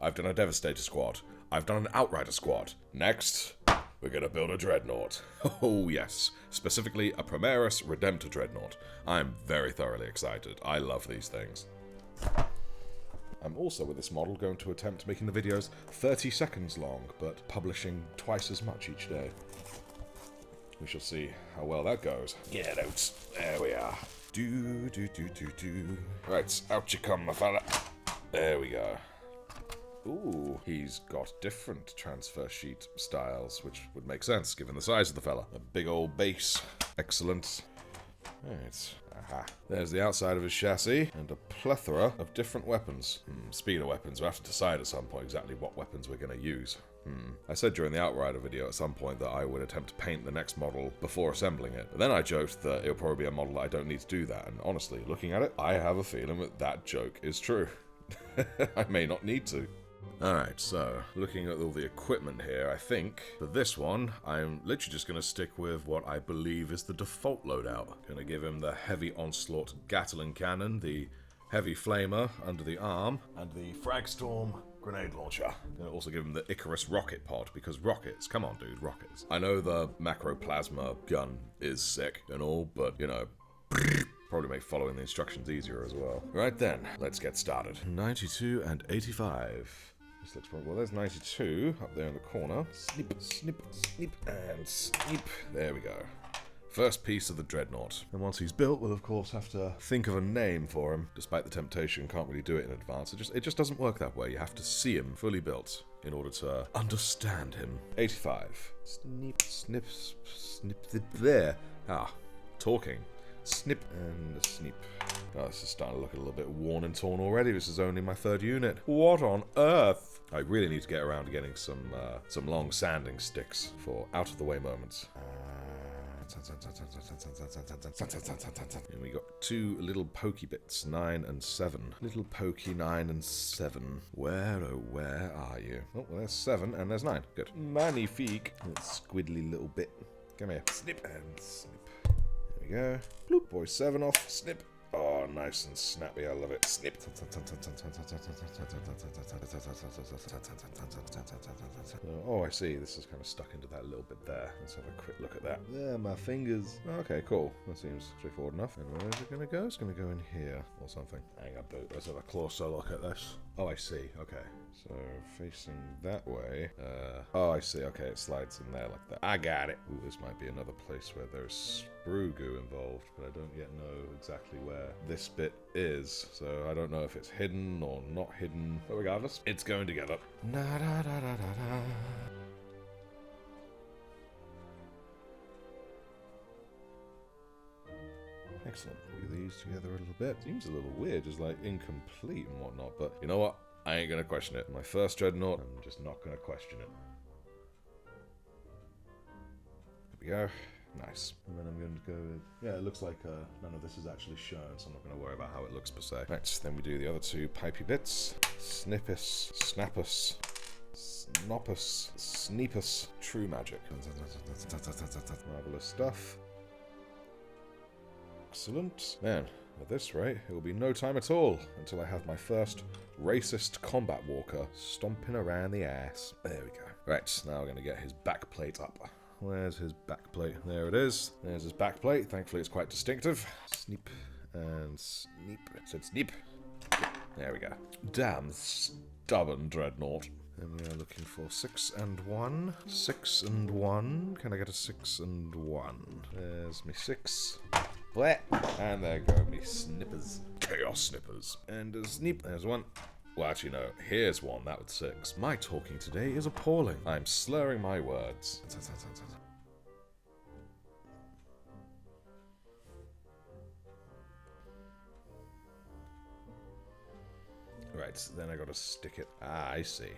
I've done a Devastator squad. I've done an Outrider squad. Next, we're gonna build a Dreadnought. Oh yes, specifically a Primaris Redemptor Dreadnought. I'm very thoroughly excited. I love these things. I'm also with this model going to attempt making the videos 30 seconds long, but publishing twice as much each day. We shall see how well that goes. Get out. There we are. Do. Right, out you come, my fella. There we go. Ooh, he's got different transfer sheet styles, which would make sense given the size of the fella. A big old base. Excellent. Right. Aha. There's the outside of his chassis, and a plethora of different weapons. Speeder weapons. We'll have to decide at some point exactly what weapons we're going to use. I said during the Outrider video at some point that I would attempt to paint the next model before assembling it. But then I joked that it'll probably be a model that I don't need to do that. And honestly, looking at it, I have a feeling that that joke is true. I may not need to. Alright, so, looking at all the equipment here, I think, for this one, I'm literally just going to stick with what I believe is the default loadout. Going to give him the heavy onslaught Gatling cannon, the heavy flamer under the arm, and the Fragstorm grenade launcher. I'm going to also give him the Icarus rocket pod, because rockets, come on dude, rockets. I know the macroplasma gun is sick and all, but, you know, probably make following the instructions easier as well. Right then, let's get started. 92 and 85. Well, there's 92 up there in the corner. Snip, snip, snip, and snip. There we go. First piece of the Dreadnought. And once he's built, we'll of course have to think of a name for him. Despite the temptation, can't really do it in advance. It just doesn't work that way. You have to see him fully built in order to understand him. 85. Snip, snip, snip, there. Ah, talking. Snip and snip. Oh, this is starting to look a little bit worn and torn already. This is only my third unit. What on earth? I really need to get around to getting some long sanding sticks for out-of-the-way moments. And we got two little pokey bits, 9 and 7. Little pokey 9 and 7. Where, oh, where are you? Oh, well, there's 7 and there's 9. Good. Magnifique. That squiddly little bit. Come here. Snip and snip. There we go. Bloop. Boy 7 off. Snip. Oh, nice and snappy. I love it. Snip. Oh, I see. This is kind of stuck into that little bit there. Let's have a quick look at that. There, my fingers. Okay, cool. That seems straightforward enough. And where is it going to go? It's going to go in here or something. Hang on, dude. Let's have a closer look at this. Oh, I see. Okay. So, facing that way. Oh, I see. Okay, it slides in there like that. I got it. Ooh, this might be another place where there's sprue goo involved, but I don't yet know exactly where this bit is. So, I don't know if it's hidden or not hidden. But regardless, it's going together. Excellent. Put these together a little bit. Seems a little weird, just like incomplete and whatnot, but you know what? I ain't gonna question it. My first Dreadnought, I'm just not gonna question it. There we go. Nice. And then I'm going to go with... Yeah, it looks like none of this is actually shown, so I'm not going to worry about how it looks per se. Right, then we do the other two pipey bits. Snippus, snappus, snoppus, sneepus. True magic. Marvelous stuff. Excellent. Man, at this rate, it will be no time at all until I have my first racist combat walker stomping around the ass. There we go. Right, now we're going to get his back plate up. Where's his back plate? There it is. There's his back plate. Thankfully, it's quite distinctive. Sneep and sneep. Said sneep. There we go. Damn stubborn Dreadnought. And we are looking for 6 and 1. 6 and 1. Can I get a 6 and 1? There's me 6. Bleh. And there go me snippers. Chaos snippers. And a sneep. There's 1. Well, actually, no. Here's 1. That was 6. My talking today is appalling. I'm slurring my words. Right, then I gotta stick it. Ah, I see.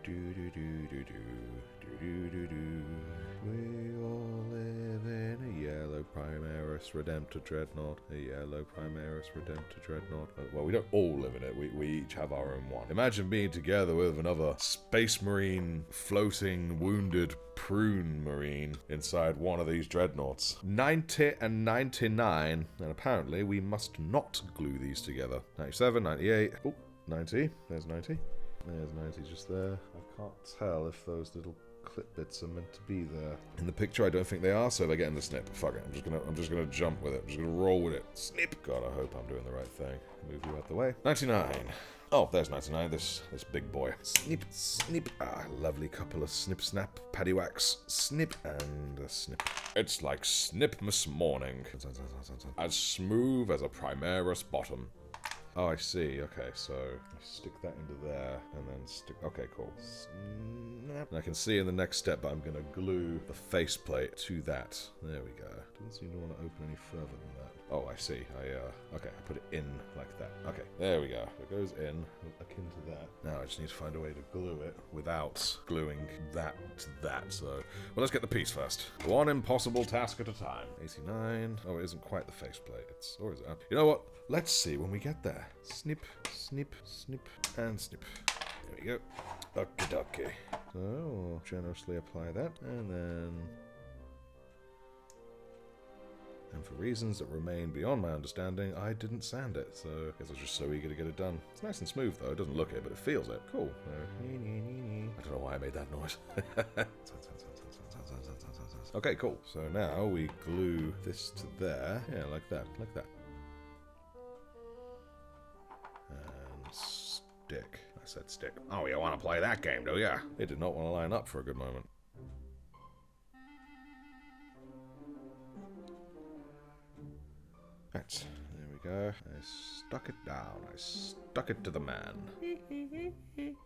We all live in a yellow Primaris Redemptor Dreadnought. A yellow Primaris Redemptor Dreadnought. Well, we don't all live in it. We each have our own one. Imagine being together with another Space Marine floating wounded prune marine inside one of these dreadnoughts. 90 and 99. And apparently we must not glue these together. 97, 98. Oh, 90. There's 90. There's 90 just there. I can't tell if those little clip bits are meant to be there. In the picture, I don't think they are, so they're getting the snip. Fuck it. I'm just gonna jump with it. I'm just gonna roll with it. Snip. God, I hope I'm doing the right thing. Move you out the way. 99. Oh, there's 99. This big boy. Snip, snip. Ah, lovely couple of snip, snap, paddywhacks. Snip and a snip. It's like Snipmas morning. As smooth as a Primaris bottom. Oh, I see. Okay, so I stick that into there and then stick. Okay, cool. Snap. And I can see in the next step, but I'm going to glue the faceplate to that. There we go. Doesn't seem to want to open any further than that. Oh, I see. Okay, I put it in like that. Okay, there we go. It goes in, akin to that. Now I just need to find a way to glue it without gluing that to that. So, well, let's get the piece first. One impossible task at a time. 89. Oh, it isn't quite the faceplate. Or is it? You know what? Let's see when we get there. Snip, snip, snip, and snip. There we go. Okie dokie. So we'll generously apply that, and then... And for reasons that remain beyond my understanding, I didn't sand it, so I guess I was just so eager to get it done. It's nice and smooth though, it doesn't look it, but it feels it. Cool. I don't know why I made that noise. Okay, cool. So now we glue this to there. Yeah, like that, like that. And stick. I said stick. Oh, you want to play that game, do ya? It did not want to line up for a good moment. Right, there we go. I stuck it down. I stuck it to the man.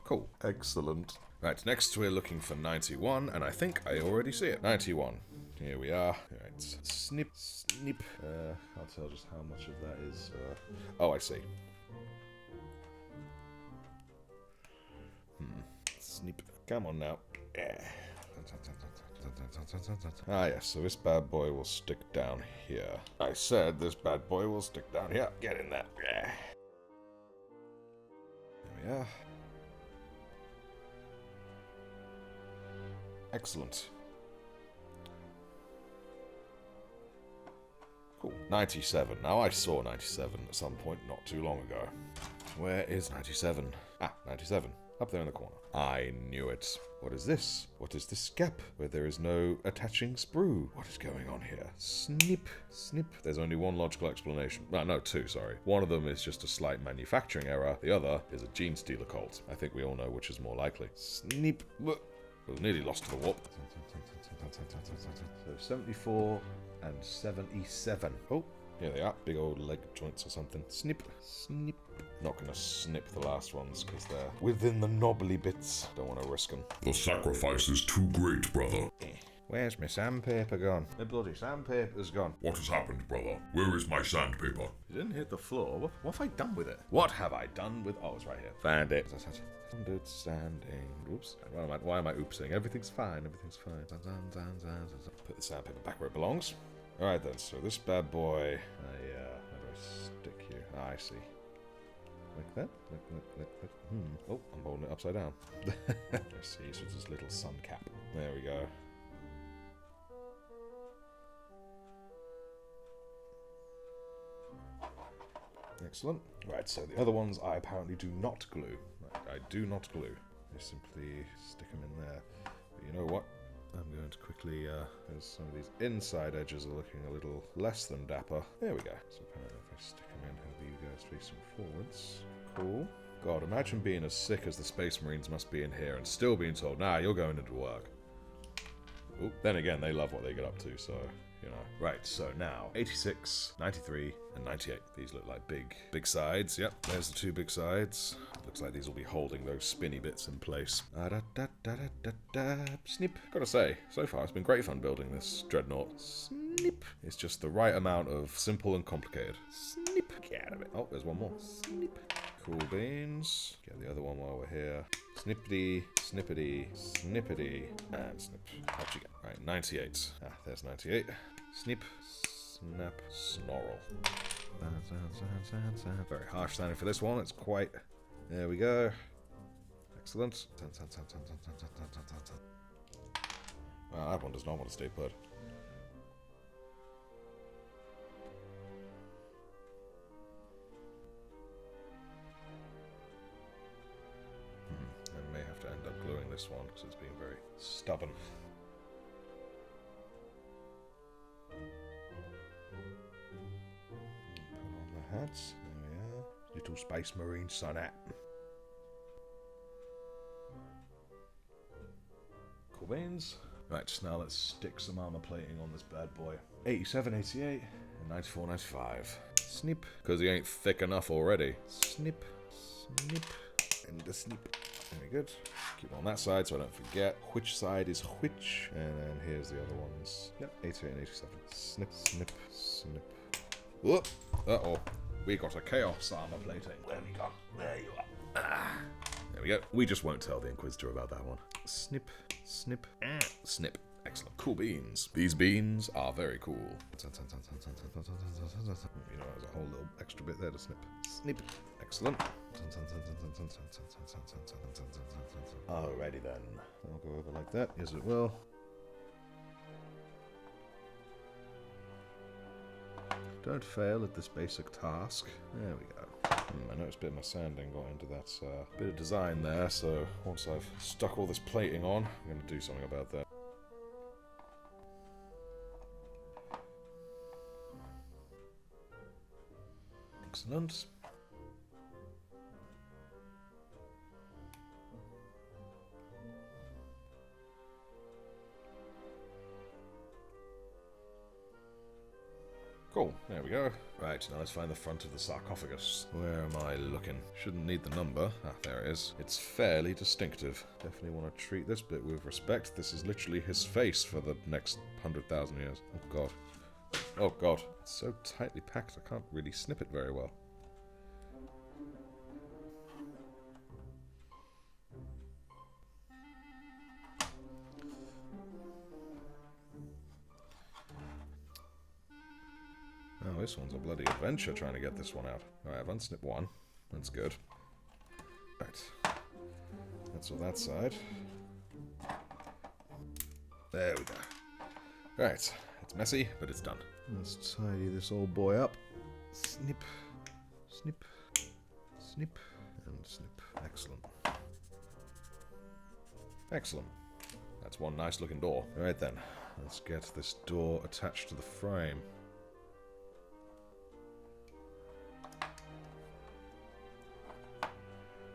Cool. Excellent. Right, next we're looking for 91, and I think I already see it. 91. Here we are. Alright, snip, snip. Can't tell just how much of that is. Oh, I see. Snip. Come on now. Ah, yes, so this bad boy will stick down here. I said this bad boy will stick down here. Get in there. There we are. Excellent. Cool. 97. Now, I saw 97 at some point not too long ago. Where is 97? Ah, 97. Up there in the corner. I knew it. What is this? What is this gap where there is no attaching sprue? What is going on here? Snip, snip. There's only one logical explanation. No, two, sorry. One of them is just a slight manufacturing error. The other is a gene stealer cult. I think we all know which is more likely. Snip. Well, nearly lost to the warp. So 74 and 77. Oh. Here they are, big old leg joints or something. Snip, snip. Not gonna snip the last ones because they're within the knobbly bits. Don't want to risk them. The sacrifice is too great, brother. Where's my sandpaper gone? My bloody sandpaper's gone. What has happened, brother? Where is my sandpaper? It didn't hit the floor. What have I done with it? What have I done with... Oh, it's right here. Found it. Sanding. Oops. Why am I oopsing? Everything's fine. Everything's fine. Put the sandpaper back where it belongs. Alright then, so this bad boy, how do I stick you? Ah, I see. Like that? Like. Oh, I'm holding it upside down. I see, so it's this little sun cap. There we go. Excellent. Right, so the other ones I apparently do not glue. I do not glue. I simply stick them in there. But you know what? I'm going to quickly, as some of these inside edges are looking a little less than dapper. There we go. So apparently if I stick them in, have you guys facing forwards. Cool. God, imagine being as sick as the Space Marines must be in here and still being told, nah, you're going into work. Ooh, then again, they love what they get up to, so, you know. Right, so now, 86, 93, and 98. These look like big sides. Yep, there's the two big sides. Looks like these will be holding those spinny bits in place. Snip. Gotta say, so far it's been great fun building this dreadnought. Snip. It's just the right amount of simple and complicated. Snip. Get out of it. Oh, there's one more. Snip. Cool beans. Get the other one while we're here. Snippity, snippity, snippity, and snip. How'd you get? Right, 98. Ah, there's 98. Snip, snap, snarl. Very harsh sounding for this one. It's quite... There we go. Excellent. Well, that one does not want to stay put. I may have to end up gluing this one because it's being very stubborn. Put on the hats. There we are. Little Space Marine sun hat. Cool beans. Right, now let's stick some armor plating on this bad boy. 87, 88, and 94, 95. Snip, because he ain't thick enough already. Snip, snip, and a snip. Very good. Keep it on that side so I don't forget which side is which. And then here's the other ones. Yep, 88 and 87. Snip, snip, snip. Whoop! Uh-oh. We got a chaos armor plating. There we go. There you are. Ah. There we go. We just won't tell the Inquisitor about that one. Snip, snip, snip. Excellent. Cool beans. These beans are very cool. You know, there's a whole little extra bit there to snip. Snip. Excellent. Alrighty then. I'll go over like that. Yes, it will. Don't fail at this basic task. There we go. I noticed a bit of my sanding got into that bit of design there, so once I've stuck all this plating on, I'm going to do something about that. Excellent. Cool, there we go. Right, now let's find the front of the sarcophagus. Where am I looking? Shouldn't need the number. Ah, there it is. It's fairly distinctive. Definitely want to treat this bit with respect. This is literally his face for the next 100,000 years. Oh god. Oh god. It's so tightly packed I can't really snip it very well. Oh, this one's a bloody adventure trying to get this one out. Alright, I've unsnipped one. That's good. Right. That's all that side. There we go. Right. It's messy, but it's done. Let's tidy this old boy up. Snip. Snip. Snip. And snip. Excellent. Excellent. That's one nice looking door. Alright then. Let's get this door attached to the frame.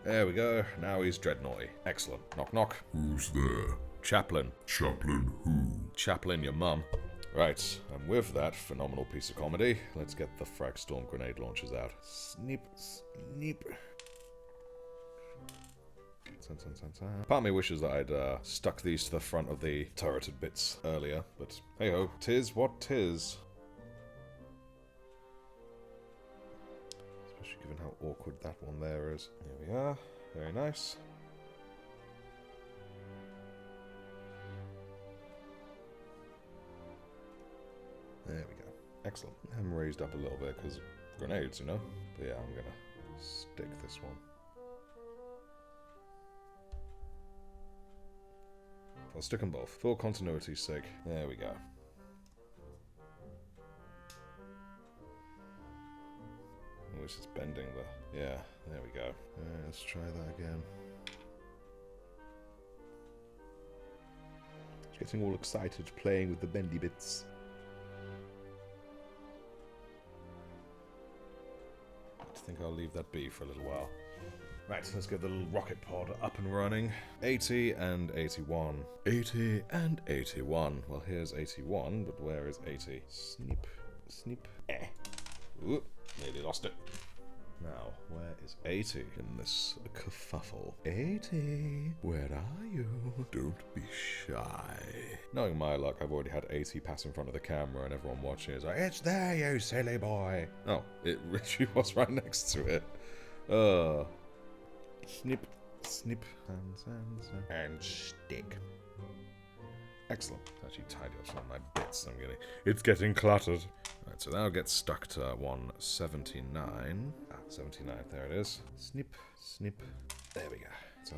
There we go. Now he's Dreadnoughty. Excellent. Knock knock. Who's there? Chaplain. Chaplain who? Chaplain, your mum. Right, and with that phenomenal piece of comedy, let's get the frag storm grenade launchers out. Snip, snip. Part of me wishes that I'd stuck these to the front of the turreted bits earlier, but hey ho, tis what tis. Especially given how awkward that one there is. There we are, very nice. There we go. Excellent. I'm raised up a little bit because grenades, you know? But yeah, I'm gonna stick this one. I'll stick them both. For continuity's sake. There we go. Oh, it's just bending the... Yeah, there we go. Let's try that again. Getting all excited playing with the bendy bits. I think I'll leave that be for a little while. Right, let's get the little rocket pod up and running. 80 and 81. 80 and 81. Well, here's 81, but where is 80? Snip, snip. Ooh, nearly lost it. Now, where is 80 in this kerfuffle? 80, where are you? Don't be shy. Knowing my luck, I've already had 80 pass in front of the camera and everyone watching is like, it's there, you silly boy. Oh, it literally was right next to it. Snip, snip, and stick. Excellent. Actually tidy up some of my bits. It's getting cluttered. Right, so that'll get stuck to 179. 79, there it is. Snip, snip. There we go. So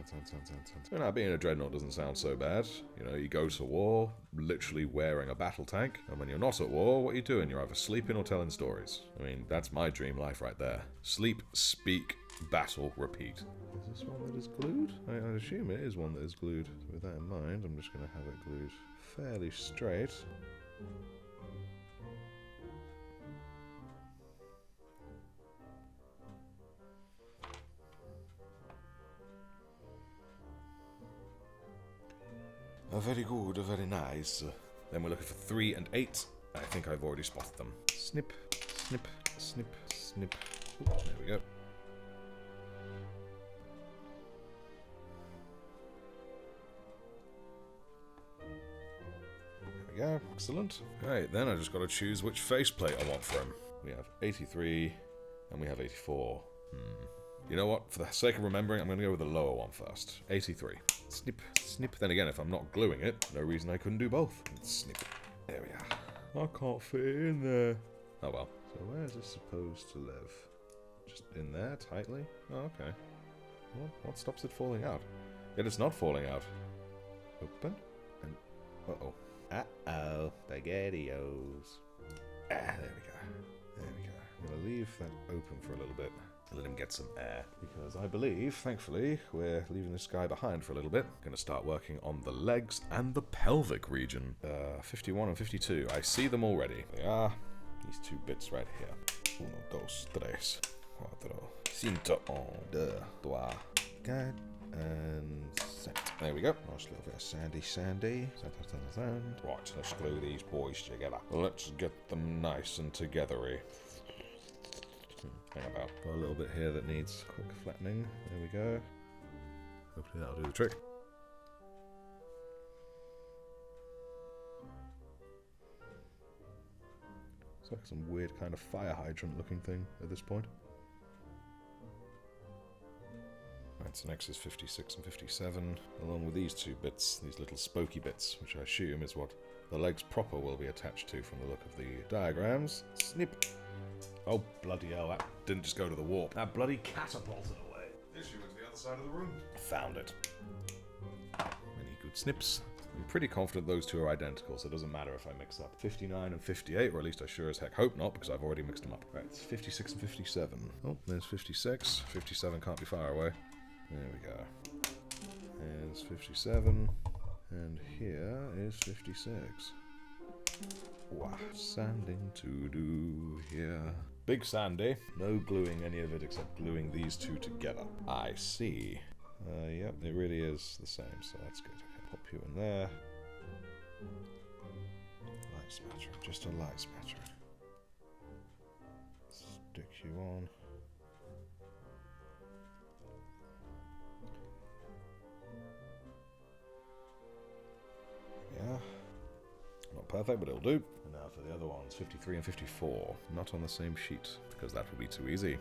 now being a dreadnought doesn't sound so bad. You know, you go to war, literally wearing a battle tank, and when you're not at war, what are you doing? You're either sleeping or telling stories. I mean, that's my dream life right there. Sleep, speak, battle, repeat. Is this one that is glued? I assume it is one that is glued. So with that in mind, I'm just going to have it glued fairly straight. Very good, very nice. Then we're looking for 3 and 8. I think I've already spotted them. Snip, snip, snip, snip. Ooh, there we go. There we go, excellent. Right, then I just got to choose which faceplate I want for him. We have 83 and we have 84. You know what? For the sake of remembering, I'm going to go with the lower one first. 83. Snip, snip. Then again, if I'm not gluing it, no reason I couldn't do both. Snip. There we are. I can't fit it in there. Oh well. So where is this supposed to live? Just in there, tightly? Oh, okay. Well, what stops it falling out? Yet it's not falling out. Open. And... uh-oh. Uh-oh. Spaghettios. Ah, there we go. There we go. I'm going to leave that open for a little bit. Let him get some air, because I believe, thankfully, we're leaving this guy behind for a little bit. Going to start working on the legs and the pelvic region. 51 and 52. I see them already. They are these 2 bits right here. 1, 2, 3, 4, 5, 2, 1, and set. There we go. Nice little bit of sandy. Right, let's glue these boys together. Let's get them nice and togethery. Hang about. Got a little bit here that needs quick flattening. There we go. Hopefully that'll do the trick. It's like some weird kind of fire hydrant looking thing at this point. Right, so next is 56 and 57, along with these 2 bits, these little spokey bits, which I assume is what the legs proper will be attached to from the look of the diagrams. Snip! Oh, bloody hell, that didn't just go to the warp. That bloody catapulted away. Issue went to the other side of the room. Found it. Many good snips. I'm pretty confident those 2 are identical, so it doesn't matter if I mix up 59 and 58, or at least I sure as heck hope not, because I've already mixed them up. Right, it's 56 and 57. Oh, there's 56. 57 can't be far away. There we go. There's 57. And here is 56. Wow. Sanding to do here. Big sandy. No gluing any of it except gluing these 2 together. I see. Yep, it really is the same, so that's good. Okay, pop you in there. Light smattering. Just a light smattering. Stick you on. Yeah. Not perfect, but it'll do. And now for the other ones, 53 and 54. Not on the same sheet, because that would be too easy.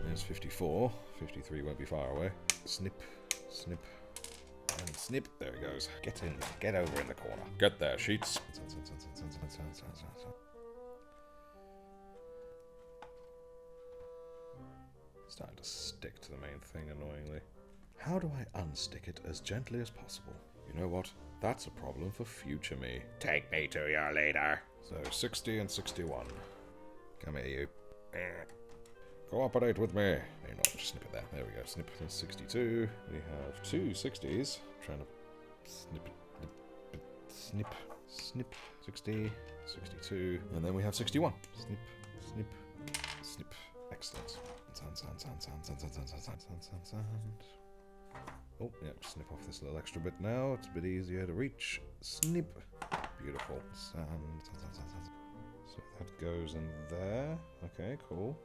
There's 54. 53 won't be far away. Snip, snip, and snip. There he goes. Get in. Get over in the corner. Get there, sheets. Starting to stick to the main thing, annoyingly. How do I unstick it as gently as possible? You know what? That's a problem for future me. Take me to your leader. So, 60 and 61. Come here, you. Cooperate with me. You know, just snip it there. There we go. Snip 62. We have 2 60s. Trying to snip, snip, snip. 60, 62. And then we have 61. Snip, snip, snip. Excellent. Sand. Oh, yeah, snip off this little extra bit now. It's a bit easier to reach. Snip. Beautiful. Sand. So that goes in there. Okay, cool.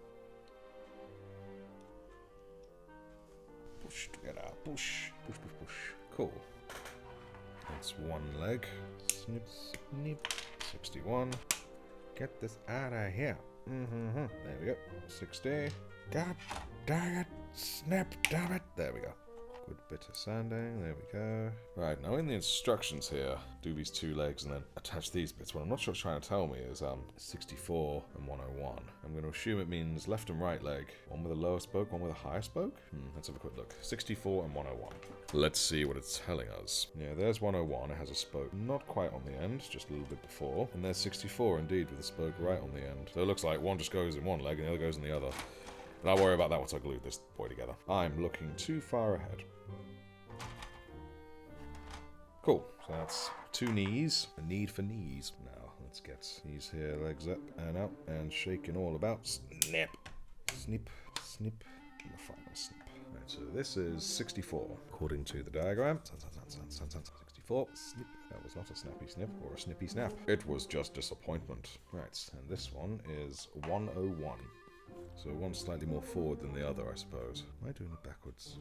Push together. Push. Push, push, push. Cool. That's one leg. Snip, snip. 61. Get this out of here. There we go. 60. God dang it. Snip, damn it. There we go. Good bit of sanding, there we go. Right, now in the instructions here, do these 2 legs and then attach these bits. What I'm not sure it's trying to tell me is 64 and 101. I'm going to assume it means left and right leg. One with a lower spoke, one with a higher spoke? Let's have a quick look. 64 and 101. Let's see what it's telling us. Yeah, there's 101. It has a spoke not quite on the end, just a little bit before. And there's 64 indeed with a spoke right on the end. So it looks like one just goes in one leg and the other goes in the other. But I'll worry about that once I glue this boy together. I'm looking too far ahead. Cool, so that's 2 knees, a need for knees. Now, let's get these here legs up and out and shaking all about. Snip, snip, snip, and the final snip. Right, so this is 64, according to the diagram. 64, snip. That was not a snappy snip or a snippy snap. It was just disappointment. Right, and this one is 101. So one's slightly more forward than the other, I suppose. Am I doing it backwards?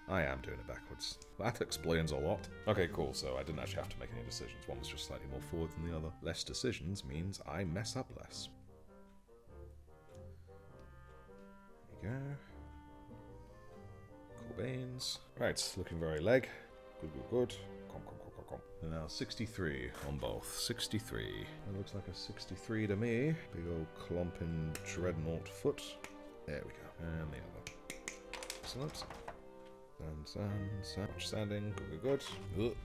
I am doing it backwards. That explains a lot. Okay, cool, so I didn't actually have to make any decisions. One was just slightly more forward than the other. Less decisions means I mess up less. There we go. Cool beans. Right, looking very leg. Good, good, good. And now 63 on both. 63. That looks like a 63 to me. Big old clomping dreadnought foot. There we go. And the other. Excellent. Sand. Much sanding. Good, good, good.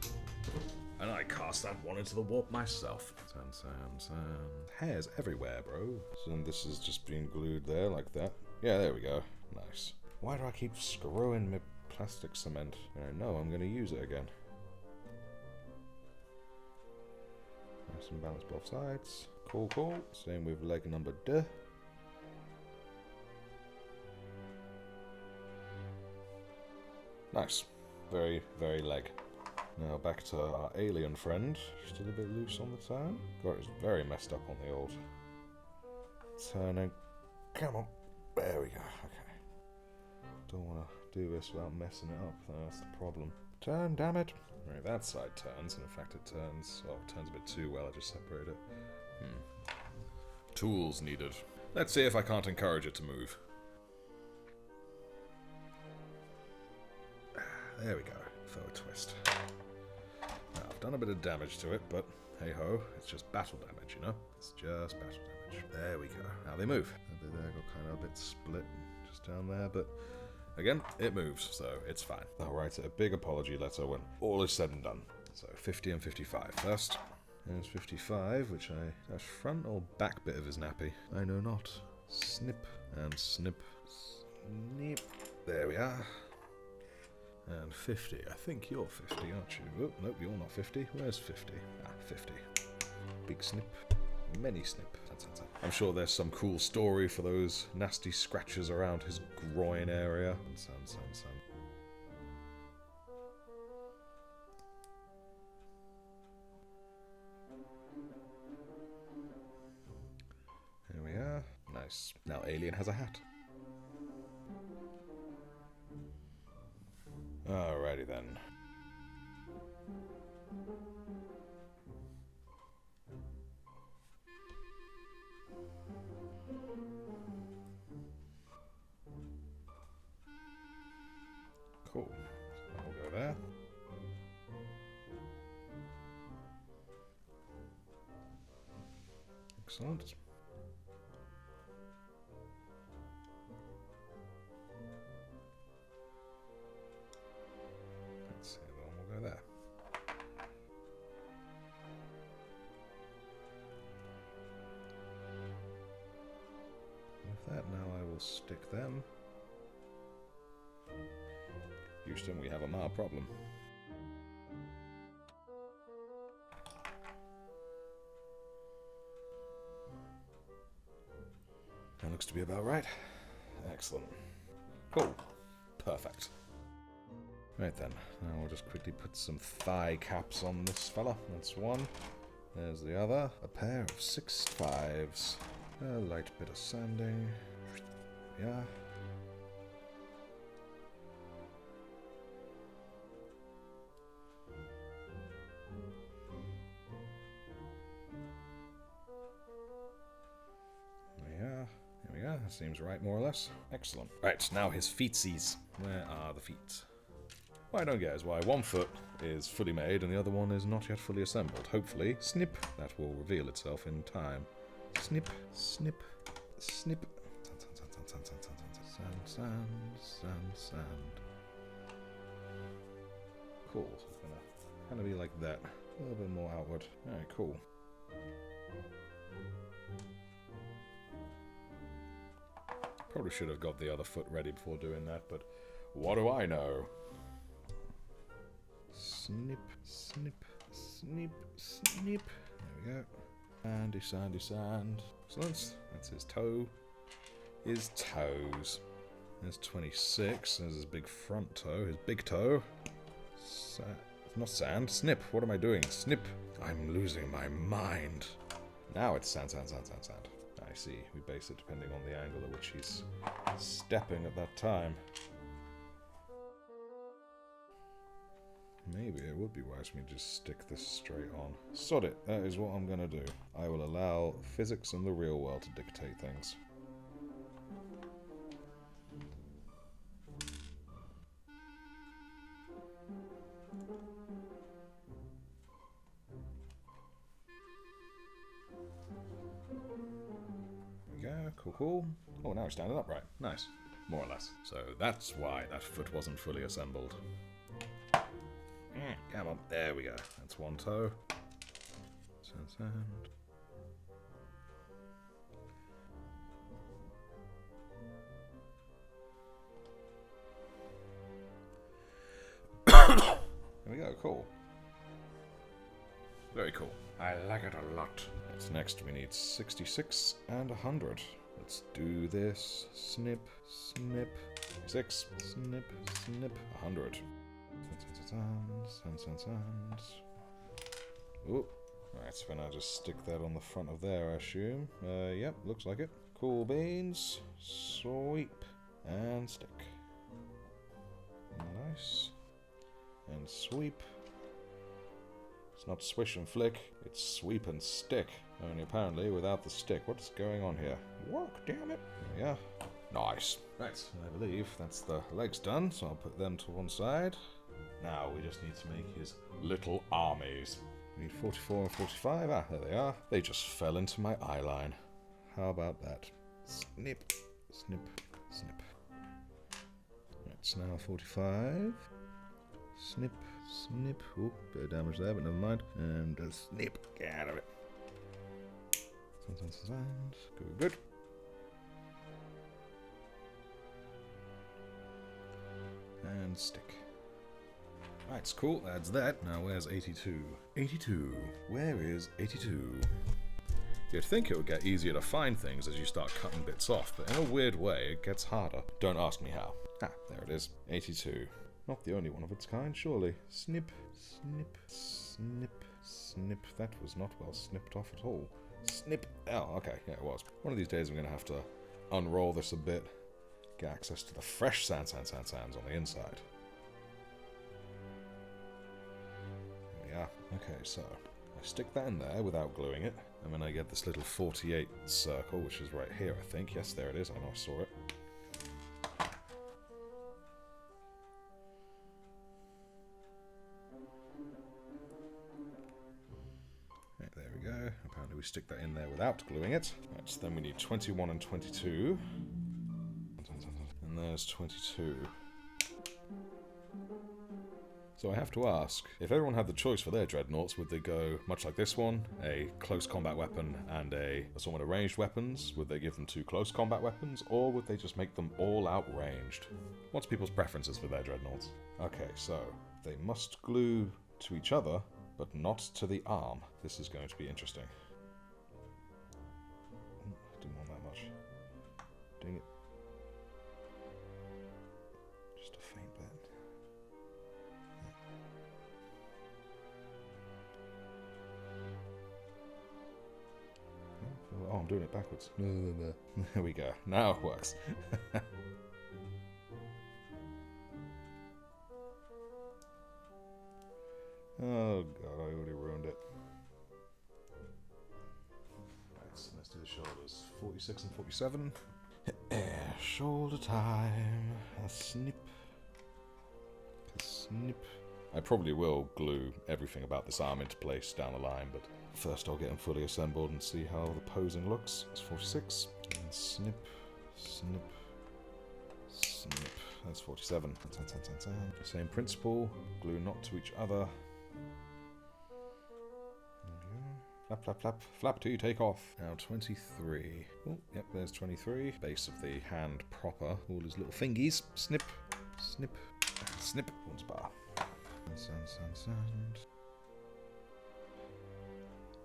Ugh. And I cast that one into the warp myself. Sand. Hairs everywhere, bro. So then this is just being glued there like that. Yeah, there we go. Nice. Why do I keep screwing my plastic cement? I know I'm going to use it again. Nice and balance both sides. Cool, cool. Same with leg number 2. Nice. Very, very leg. Now back to our alien friend. Still a bit loose on the turn. God, it's very messed up on the old turning. Come on. There we go. Okay. Don't want to do this without messing it up. That's the problem. Turn, damn it. Right, that side turns, and in fact it turns... Oh, it turns a bit too well. I just separate it. Tools needed. Let's see if I can't encourage it to move. There we go. Faux twist. Now, I've done a bit of damage to it, but hey-ho, it's just battle damage, you know? It's just battle damage. There we go. Now they move. There got kind of a bit split just down there, but again, it moves, so it's fine. I'll write a big apology letter when all is said and done. So 50 and 55 first. There's 55, which dash front or back bit of his nappy. I know not. Snip and snip. Snip. There we are. And 50. I think you're 50, aren't you? Oh, nope, you're not 50. Where's 50? Ah, 50. Big snip. Many snip. I'm sure there's some cool story for those nasty scratches around his groin area. Here we are. Nice. Now Alien has a hat. Alrighty then. Cool. So we'll go there. Excellent. Let's see, then we'll go there. With that, now I will stick them. Houston, we have a mild problem. That looks to be about right. Excellent. Cool. Perfect. Right then, now we'll just quickly put some thigh caps on this fella. That's one. There's the other. A pair of 6.5s. A light bit of sanding. Yeah. that seems right, more or less. Excellent. Right, now his feetsies. Where are the feet? What I don't get is why one foot is fully made and the other one is not yet fully assembled. Hopefully, snip, that will reveal itself in time. Snip, snip, snip. Sand, sand, sand, sand. Cool, so it's gonna kind of be like that. A little bit more outward. Alright, cool. Probably should have got the other foot ready before doing that, but what do I know? Snip, snip, snip, snip. There we go. Sandy, sandy, sand. Excellent. That's his toe. His toes. There's 26. There's his big front toe. His big toe. Not sand. Snip. What am I doing? Snip. I'm losing my mind. Now it's sand, sand, sand, sand, sand. I see. We base it depending on the angle at which he's stepping at that time. Maybe it would be wise for me to just stick this straight on. Sod it. That is what I'm going to do. I will allow physics and the real world to dictate things. Cool, cool. Oh, now it's standing upright. Nice. More or less. So that's why that foot wasn't fully assembled. Come on. There we go. That's one toe. Sand, sand. There we go. Cool. Very cool. I like it a lot. What's next? We need 66 and 100. Let's do this. Snip, snip. 6, snip, snip. 100. Sand, sand, sand. Ooh. Alright, so now just stick that on the front of there, I assume. Yep, looks like it. Cool beans. Sweep. And stick. Nice. And sweep. It's not swish and flick, it's sweep and stick. Only apparently without the stick. What is going on here? Work, damn it. There we are. Nice. Right, I believe that's the legs done, so I'll put them to one side. Now we just need to make his little armies. We need 44 and 45. Ah, there they are. They just fell into my eye line. How about that? Snip, snip, snip. That's now 45. Snip, snip. Oop, bit of damage there, but never mind. And snip. Get out of it. Good, good. And stick. Right, it's cool. That's that. Now, where's 82? 82. Where is 82? You'd think it would get easier to find things as you start cutting bits off, but in a weird way, it gets harder. Don't ask me how. Ah, there it is. 82. Not the only one of its kind, surely. Snip, snip, snip, snip. That was not well snipped off at all. Snip. Oh, okay. Yeah, it was. One of these days I'm going to have to unroll this a bit. Get access to the fresh sands on the inside. There we are. Okay, so I stick that in there without gluing it. And then I get this little 48 circle, which is right here, I think. Yes, there it is. I know I saw it. Apparently we stick that in there without gluing it. Right, so then we need 21 and 22. And there's 22. So I have to ask, if everyone had the choice for their dreadnoughts, would they go much like this one, a close combat weapon and a assortment of ranged weapons? Would they give them 2 close combat weapons, or would they just make them all out ranged? What's people's preferences for their dreadnoughts? Okay, so they must glue to each other, but not to the arm. This is going to be interesting. Didn't want that much. Dang it. Just a faint bit. Oh, I'm doing it backwards. There we go. Now it works. Oh god, I already ruined it. Right, so let's do the shoulders. 46 and 47. shoulder time. A snip. A snip. I probably will glue everything about this arm into place down the line, but first I'll get them fully assembled and see how the posing looks. It's 46. And snip, snip, snip. That's 47. Same principle. Glue not to each other. Flap, flap, flap. Flap 2, take off. Now 23. Oh, yep, there's 23. Base of the hand proper. All his little fingies. Snip, snip, snip. One's bar. Sand.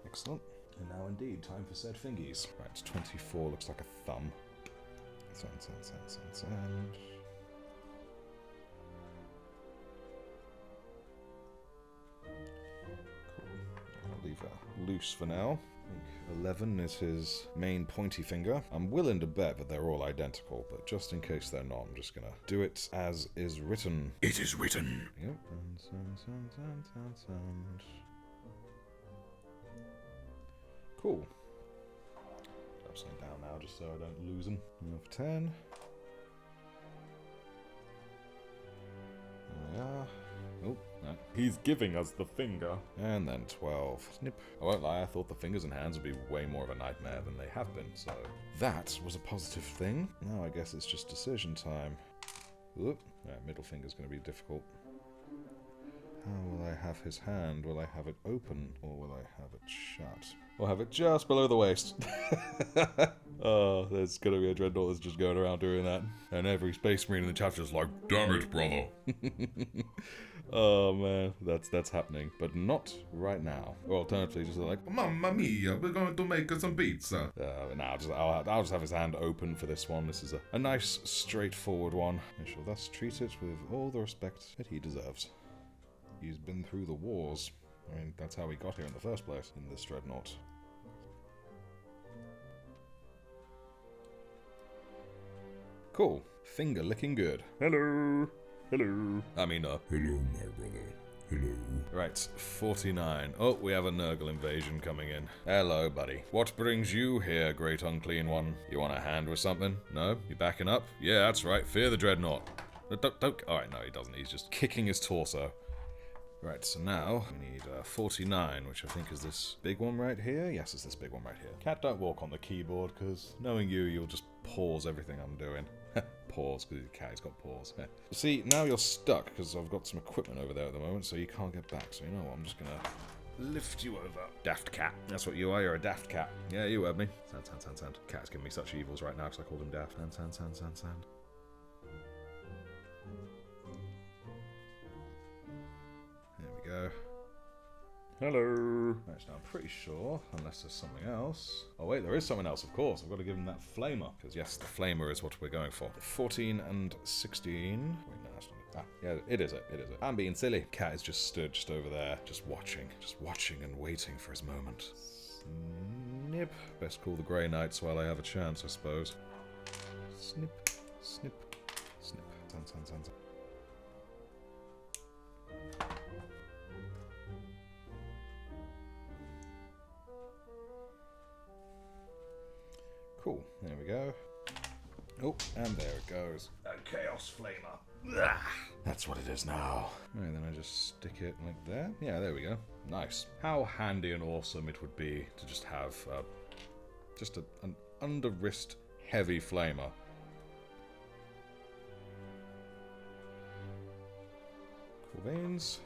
Excellent. And now indeed, time for said fingies. Right, 24 looks like a thumb. Sand. Leave that loose for now. I think 11 is his main pointy finger. I'm willing to bet that they're all identical, but just in case they're not, I'm just gonna do it as is written. It is written. Yep. Sand. Cool. Upside down now, just so I don't lose them. Now for 10. There we are. Oh, no. He's giving us the finger. And then 12. Snip. I won't lie, I thought the fingers and hands would be way more of a nightmare than they have been, so that was a positive thing. Now I guess it's just decision time. Oop. Right, middle finger's going to be difficult. How will I have his hand? Will I have it open, or will I have it shut? I'll have it just below the waist. Oh, there's gonna be a Dreadnought that's just going around doing that. And every Space Marine in the chapter's like, Damn it, brother. oh man, that's happening. But not right now. Or alternatively, just like, Mamma mia, we're going to make some pizza. I'll just have his hand open for this one. This is a nice, straightforward one. I shall thus treat it with all the respect that he deserves. He's been through the wars. I mean, that's how we got here in the first place, in this Dreadnought. Cool. Finger licking good. Hello. Hello. I mean, Hello, my brother. Hello. Right, 49. Oh, we have a Nurgle invasion coming in. Hello, buddy. What brings you here, great unclean one? You want a hand with something? No? You backing up? Yeah, that's right. Fear the Dreadnought. Don't. Alright, no, he doesn't. He's just kicking his torso. Right, so now we need 49, which I think is this big one right here. Yes, it's this big one right here. Cat, don't walk on the keyboard, because knowing you, you'll just pause everything I'm doing. Pause, because the cat's got paws. See, now you're stuck, because I've got some equipment over there at the moment, so you can't get back. So you know what, I'm just going to lift you over. Daft cat. That's what you are, you're a daft cat. Yeah, you heard me. Sand. Cat's giving me such evils right now, because I called him daft. Sand. Go. Hello. Actually, I'm pretty sure, unless there's something else. Oh wait, there is something else, of course. I've got to give him that flamer, because yes, the flamer is what we're going for. 14 and 16. Wait, no, that's not it. Yeah, it is it. I'm being silly. Cat is just stood just over there, just watching and waiting for his moment. Snip. Best call the Grey Knights while I have a chance, I suppose. Snip. Sand. Cool, there we go. Oh, and there it goes. A Chaos Flamer. That's what it is now. Right, then I just stick it like there. Yeah, there we go. Nice. How handy and awesome it would be to just have an under-wrist heavy flamer. Cool veins.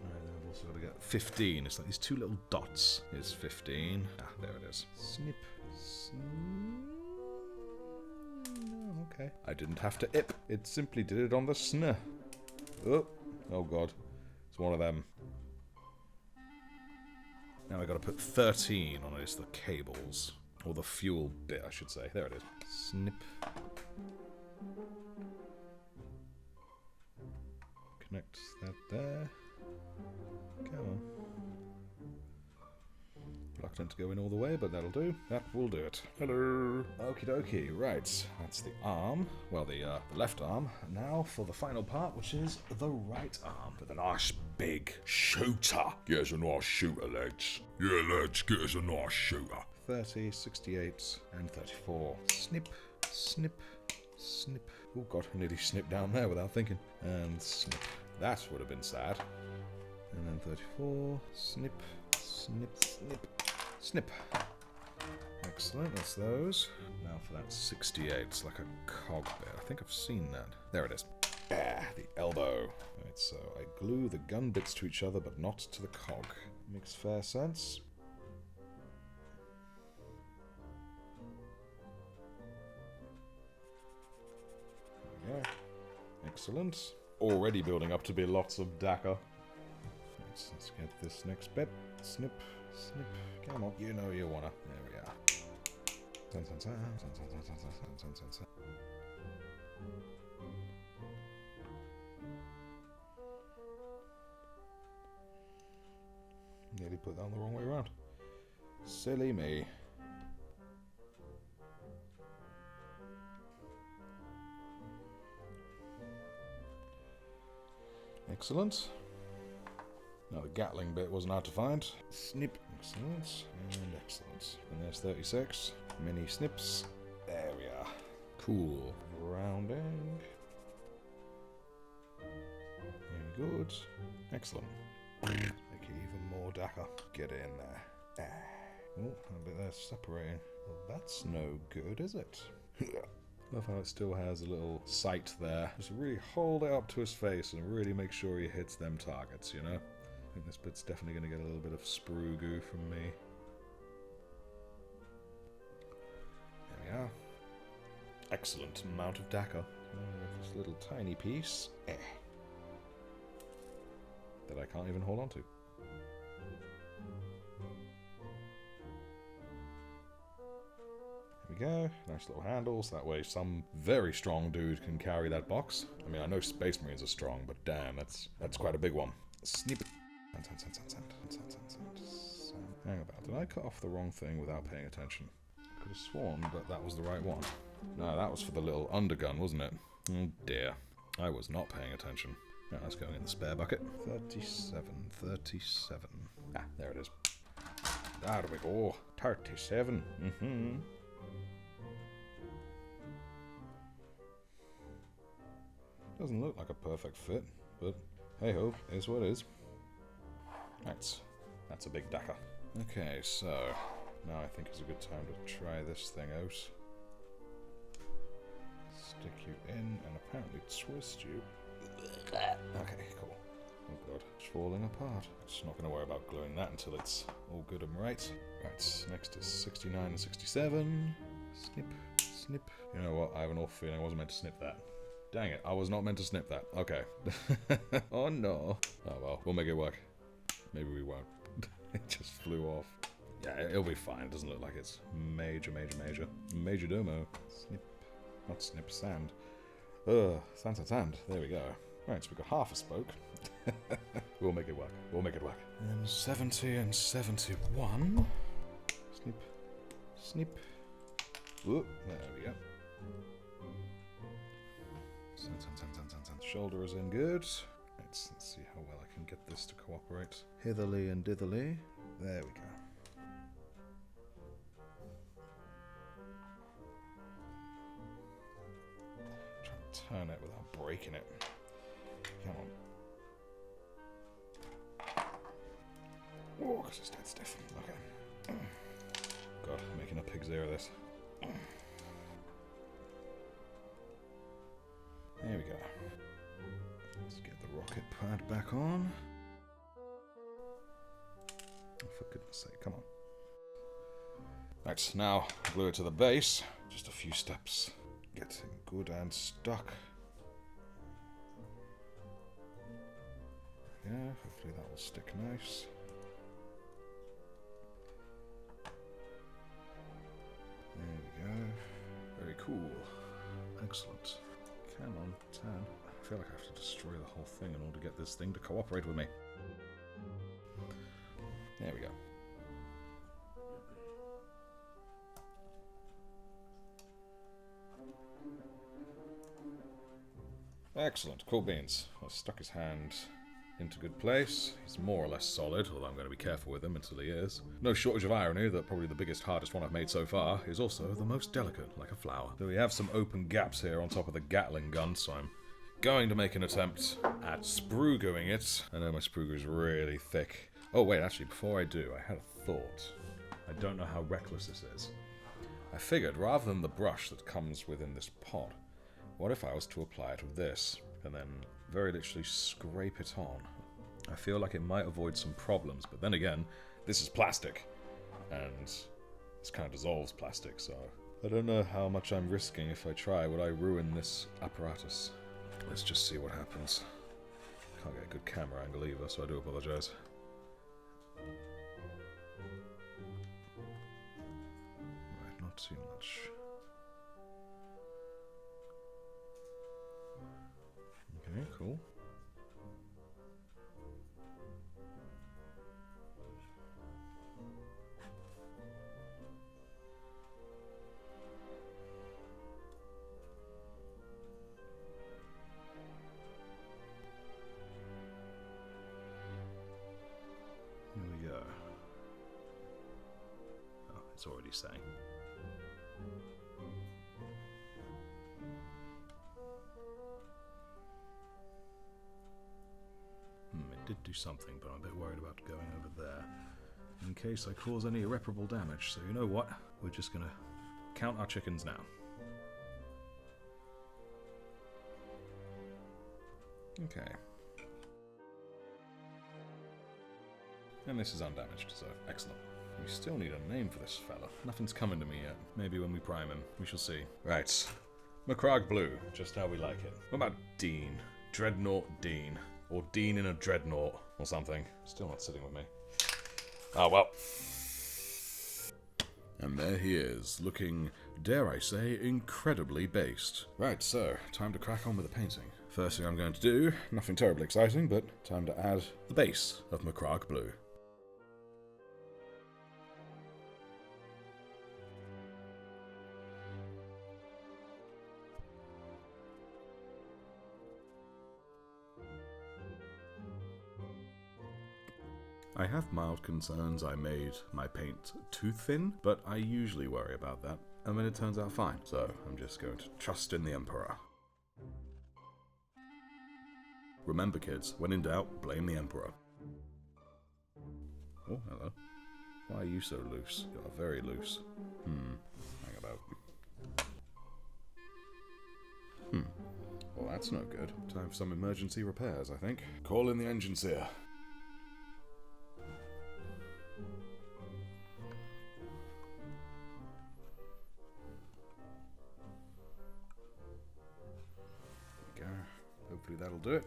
Right, then I've also got to get 15. It's like these two little dots. It's 15. Ah, there it is. Snip. Okay. I didn't have to ip. It simply did it on the sn. Oh god. It's one of them. Now I gotta put 13 on it, the cables. Or the fuel bit, I should say. There it is. Snip. Connect that there. Come on. Reluctant to go in all the way, but that'll do. That will do it. Hello. Okie dokie. Right. That's the arm. Well, the left arm. Now for the final part, which is the right arm. With a nice big shooter. Get us a nice shooter, lads. Yeah, lads, get us a nice shooter. 30, 68, and 34. Snip, snip, Snip. Oh god, I nearly snipped down there without thinking. And snip. That would have been sad. And then 34. Snip. Snip. Snip. Snip. Excellent, that's those. Now for that 68. It's like a cog bit. I think I've seen that. There it is. Ah, the elbow. Right, so I glue the gun bits to each other, but not to the cog. Makes fair sense. There we go. Excellent. Already building up to be lots of Decal. Let's get this next bit. Snip, snip. Come on, you know you wanna. There we are. Nearly put that on the wrong way around. Silly me. Excellent. Now the Gatling bit wasn't hard to find. Snip. Excellent. And excellent. And there's 36. Mini snips. There we are. Cool. Rounding. Very good. Excellent. Make it even more Decal. Get it in there. Oh, a bit there separating. Well, that's no good, is it? Love how it still has a little sight there. Just really hold it up to his face and really make sure he hits them targets, you know? I think this bit's definitely going to get a little bit of sprue goo from me. There we are. Excellent amount of Decal. This little tiny piece. That I can't even hold on to. There we go. Nice little handles. That way some very strong dude can carry that box. I mean, I know Space Marines are strong, but damn, that's quite a big one. Snip. Hang about. Did I cut off the wrong thing without paying attention? I could have sworn that that was the right one. No, that was for the little undergun, wasn't it? Oh dear. I was not paying attention. Right, that's going in the spare bucket. 37. Ah, there it is. There we go. 37. Doesn't look like a perfect fit, but hey ho, is what is. Right, that's a big Decal. Okay, so now I think is a good time to try this thing out. Stick you in and apparently twist you. Okay, cool. Oh god, it's falling apart. Just not going to worry about gluing that until it's all good and right. Right, next is 69 and 67. Snip, snip. You know what, I have an awful feeling I wasn't meant to snip that. Dang it, I was not meant to snip that. Okay. Oh no. Oh well, we'll make it work. Maybe we won't. It just flew off. Yeah, it'll be fine. It doesn't look like it's major. Major domo. Snip. Not snip, sand. Ugh, sand. There we go. Right, so we've got half a spoke. We'll make it work. And 70 and 71. Snip. Snip. Ooh, there we go. Shoulder is in good. Let's see how well I can get this to cooperate. Hitherly and ditherly. There we go. Try to turn it without breaking it. Come on. Oh, because it's dead stiff. Okay. God, I'm making a pig's ear of this. There we go. Let's get the rocket pad back on. Oh, for goodness sake, come on. Right, now glue it to the base. Just a few steps. Getting good and stuck. Yeah, hopefully that will stick nice. There we go. Very cool. Excellent. Come on, turn. I feel like I have to destroy the whole thing in order to get this thing to cooperate with me. There we go. Excellent, cool beans. I stuck his hand into good place. He's more or less solid, although I'm going to be careful with him until he is. No shortage of irony that probably the biggest, hardest one I've made so far is also the most delicate, like a flower. So we have some open gaps here on top of the Gatling gun, so I'm going to make an attempt at sprugoing it. I know my spruger is really thick. Oh wait, actually, before I do, I had a thought. I don't know how reckless this is. I figured, rather than the brush that comes within this pot, what if I was to apply it with this, and then very literally scrape it on? I feel like it might avoid some problems, but then again, this is plastic, and this kind of dissolves plastic, so I don't know how much I'm risking if I try. Would I ruin this apparatus? Let's just see what happens. Can't get a good camera angle either, so I do apologize. Right, not too much. Okay, cool. Here we go. Oh, it's already saying. It did do something, but I'm a bit worried about going over there in case I cause any irreparable damage. So you know what? We're just gonna count our chickens now. Okay. And this is undamaged, so excellent. We still need a name for this fella. Nothing's coming to me yet. Maybe when we prime him. We shall see. Right. Macragge Blue. Just how we like it. What about Dean? Dreadnought Dean. Or Dean in a Dreadnought. Or something. Still not sitting with me. Ah, well. And there he is, looking, dare I say, incredibly based. Right, so, time to crack on with the painting. First thing I'm going to do, nothing terribly exciting, but time to add the base of Macragge Blue. I have mild concerns I made my paint too thin, but I usually worry about that, and then it turns out fine. So I'm just going to trust in the Emperor. Remember kids, when in doubt, blame the Emperor. Oh, hello. Why are you so loose? You're very loose. Hang about. Well, that's no good. Time for some emergency repairs, I think. Call in the engine seer. There we go. Hopefully that'll do it.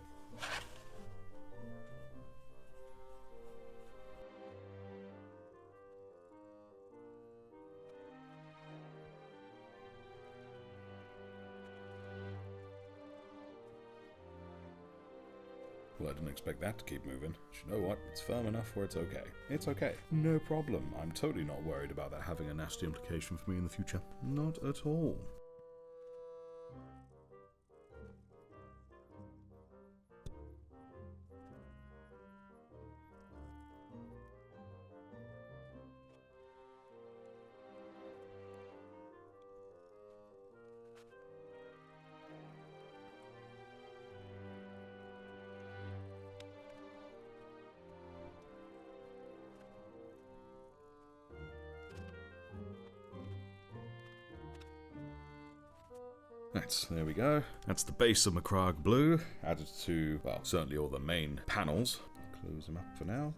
Well, I didn't expect that to keep moving. But you know what? It's firm enough where it's okay. It's okay. No problem. I'm totally not worried about that having a nasty implication for me in the future. Not at all. Right, there we go. That's the base of Macragge Blue, added to, well, certainly all the main panels. Close them up for now.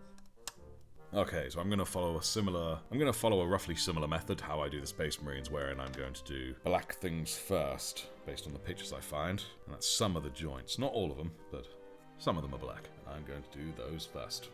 Okay, so I'm going to follow a roughly similar method how I do the Space Marines, wherein I'm going to do black things first, based on the pictures I find. And that's some of the joints. Not all of them, but some of them are black. And I'm going to do those first.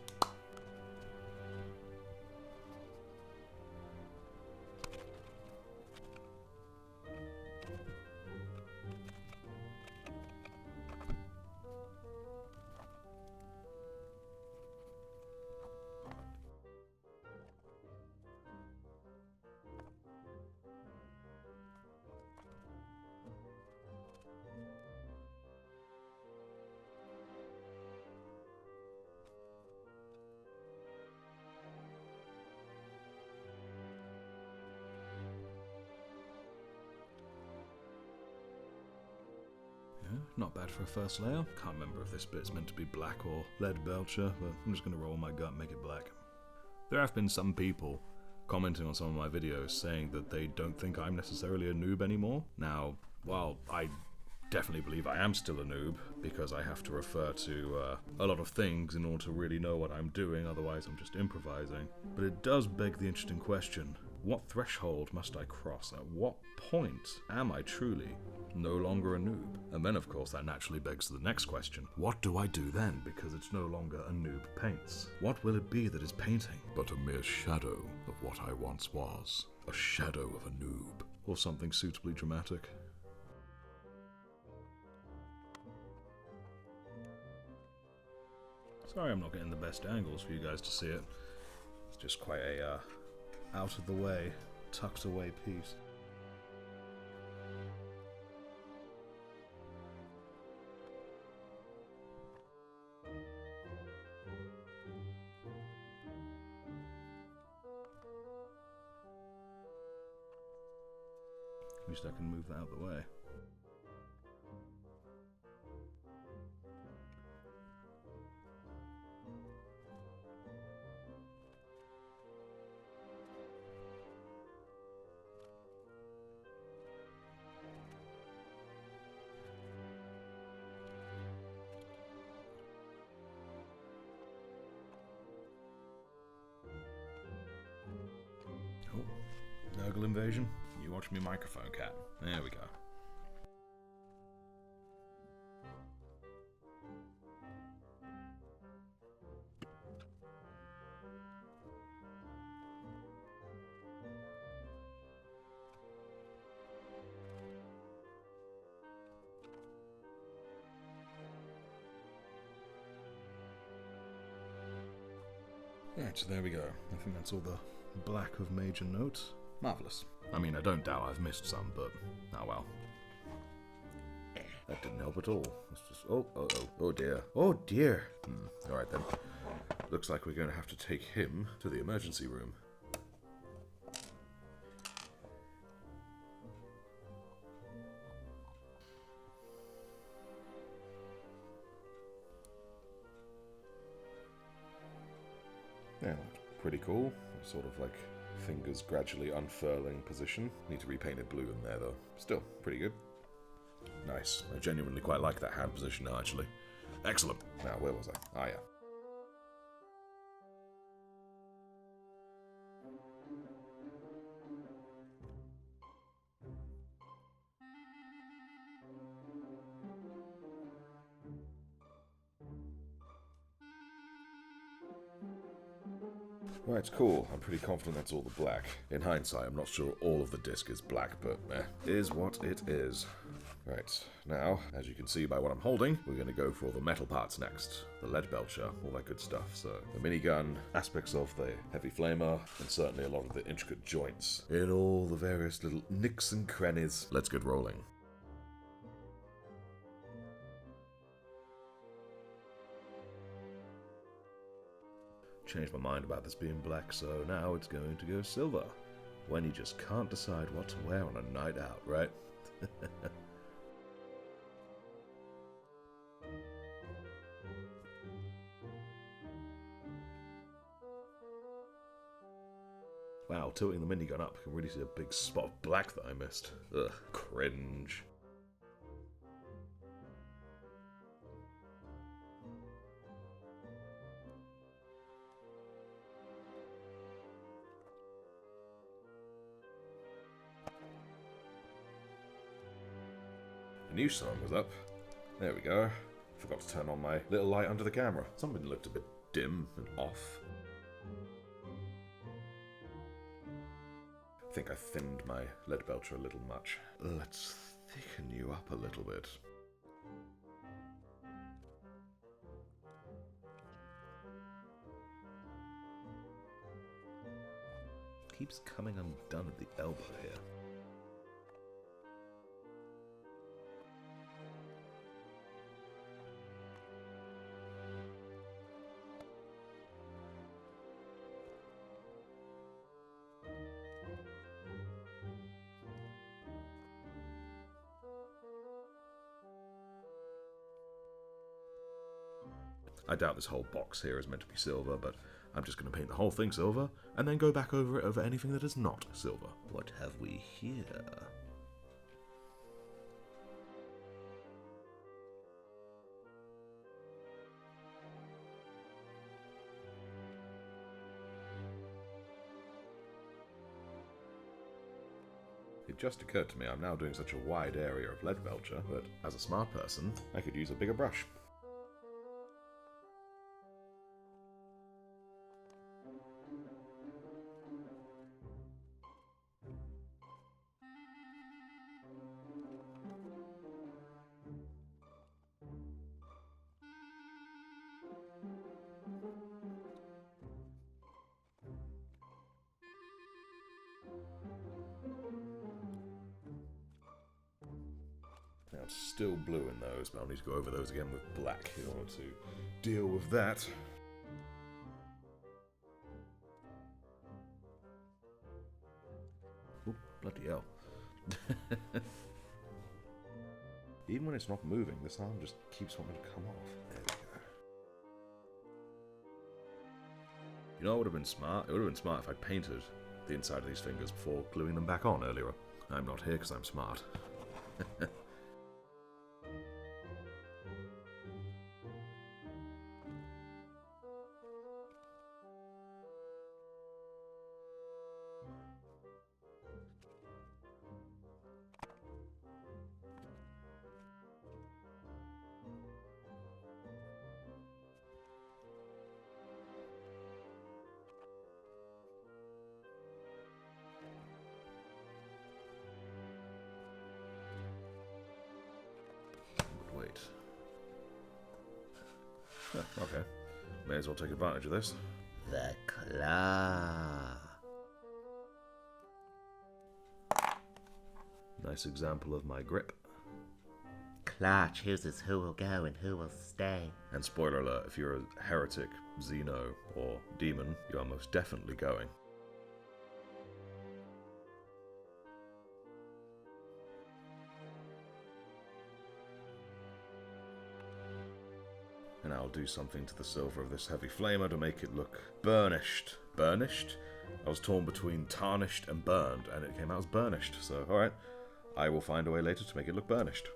not bad for a first layer. Can't remember if this bit's meant to be black or lead belcher, but I'm just going to roll my gut and make it black. There have been some people commenting on some of my videos saying that they don't think I'm necessarily a noob anymore. Now, while I definitely believe I am still a noob, because I have to refer to a lot of things in order to really know what I'm doing, otherwise I'm just improvising. But it does beg the interesting question, what threshold must I cross? At what point am I truly no longer a noob? And then of course that naturally begs the next question, what do I do then, because it's no longer a noob paints? What will it be that is painting? But a mere shadow of what I once was. A shadow of a noob. Or something suitably dramatic. Sorry I'm not getting the best angles for you guys to see it. It's just quite a out of the way, tucked away piece. At least I can move that out of the way. Oh, Nurgle invasion. You watch me microphone, cat. There we go. Right, so there we go. I think that's all the black of major notes. Marvellous. I mean, I don't doubt I've missed some, but oh well. That didn't help at all. It's just, oh dear. Oh dear. Alright then. Looks like we're going to have to take him to the emergency room. Yeah, pretty cool. Sort of like fingers gradually unfurling position. Need to repaint it blue in there though. Still, pretty good. Nice. I genuinely quite like that hand position now, actually. Excellent. Now, where was I? Ah, yeah. Right, cool. I'm pretty confident that's all the black. In hindsight, I'm not sure all of the disc is black, but is what it is. Right, now, as you can see by what I'm holding, we're going to go for all the metal parts next. The lead belcher, all that good stuff. So, the minigun, aspects of the heavy flamer, and certainly a lot of the intricate joints in all the various little nicks and crannies. Let's get rolling. Changed my mind about this being black, so now it's going to go silver. When you just can't decide what to wear on a night out, right? Wow, tilting the minigun up, I can really see a big spot of black that I missed. Ugh, cringe. The new sun was up. There we go. Forgot to turn on my little light under the camera. Something looked a bit dim and off. I think I thinned my lead belcher a little much. Let's thicken you up a little bit. Keeps coming undone at the elbow here. I doubt this whole box here is meant to be silver, but I'm just going to paint the whole thing silver, and then go back over it over anything that is not silver. What have we here? It just occurred to me I'm now doing such a wide area of lead belcher that, as a smart person, I could use a bigger brush. Now it's still blue in those, but I'll need to go over those again with black in order to deal with that. Oh, bloody hell. Even when it's not moving, this arm just keeps wanting to come off. There we go. You know what would have been smart? It would have been smart if I'd painted the inside of these fingers before gluing them back on earlier. I'm not here because I'm smart. Wait. Huh, okay. May as well take advantage of this. The claw. Nice example of my grip. Claw chooses who will go and who will stay. And spoiler alert, if you're a heretic, Xeno, or demon, you are most definitely going. And I'll do something to the silver of this heavy flamer to make it look burnished. Burnished? I was torn between tarnished and burned, and it came out as burnished. So, alright, I will find a way later to make it look burnished.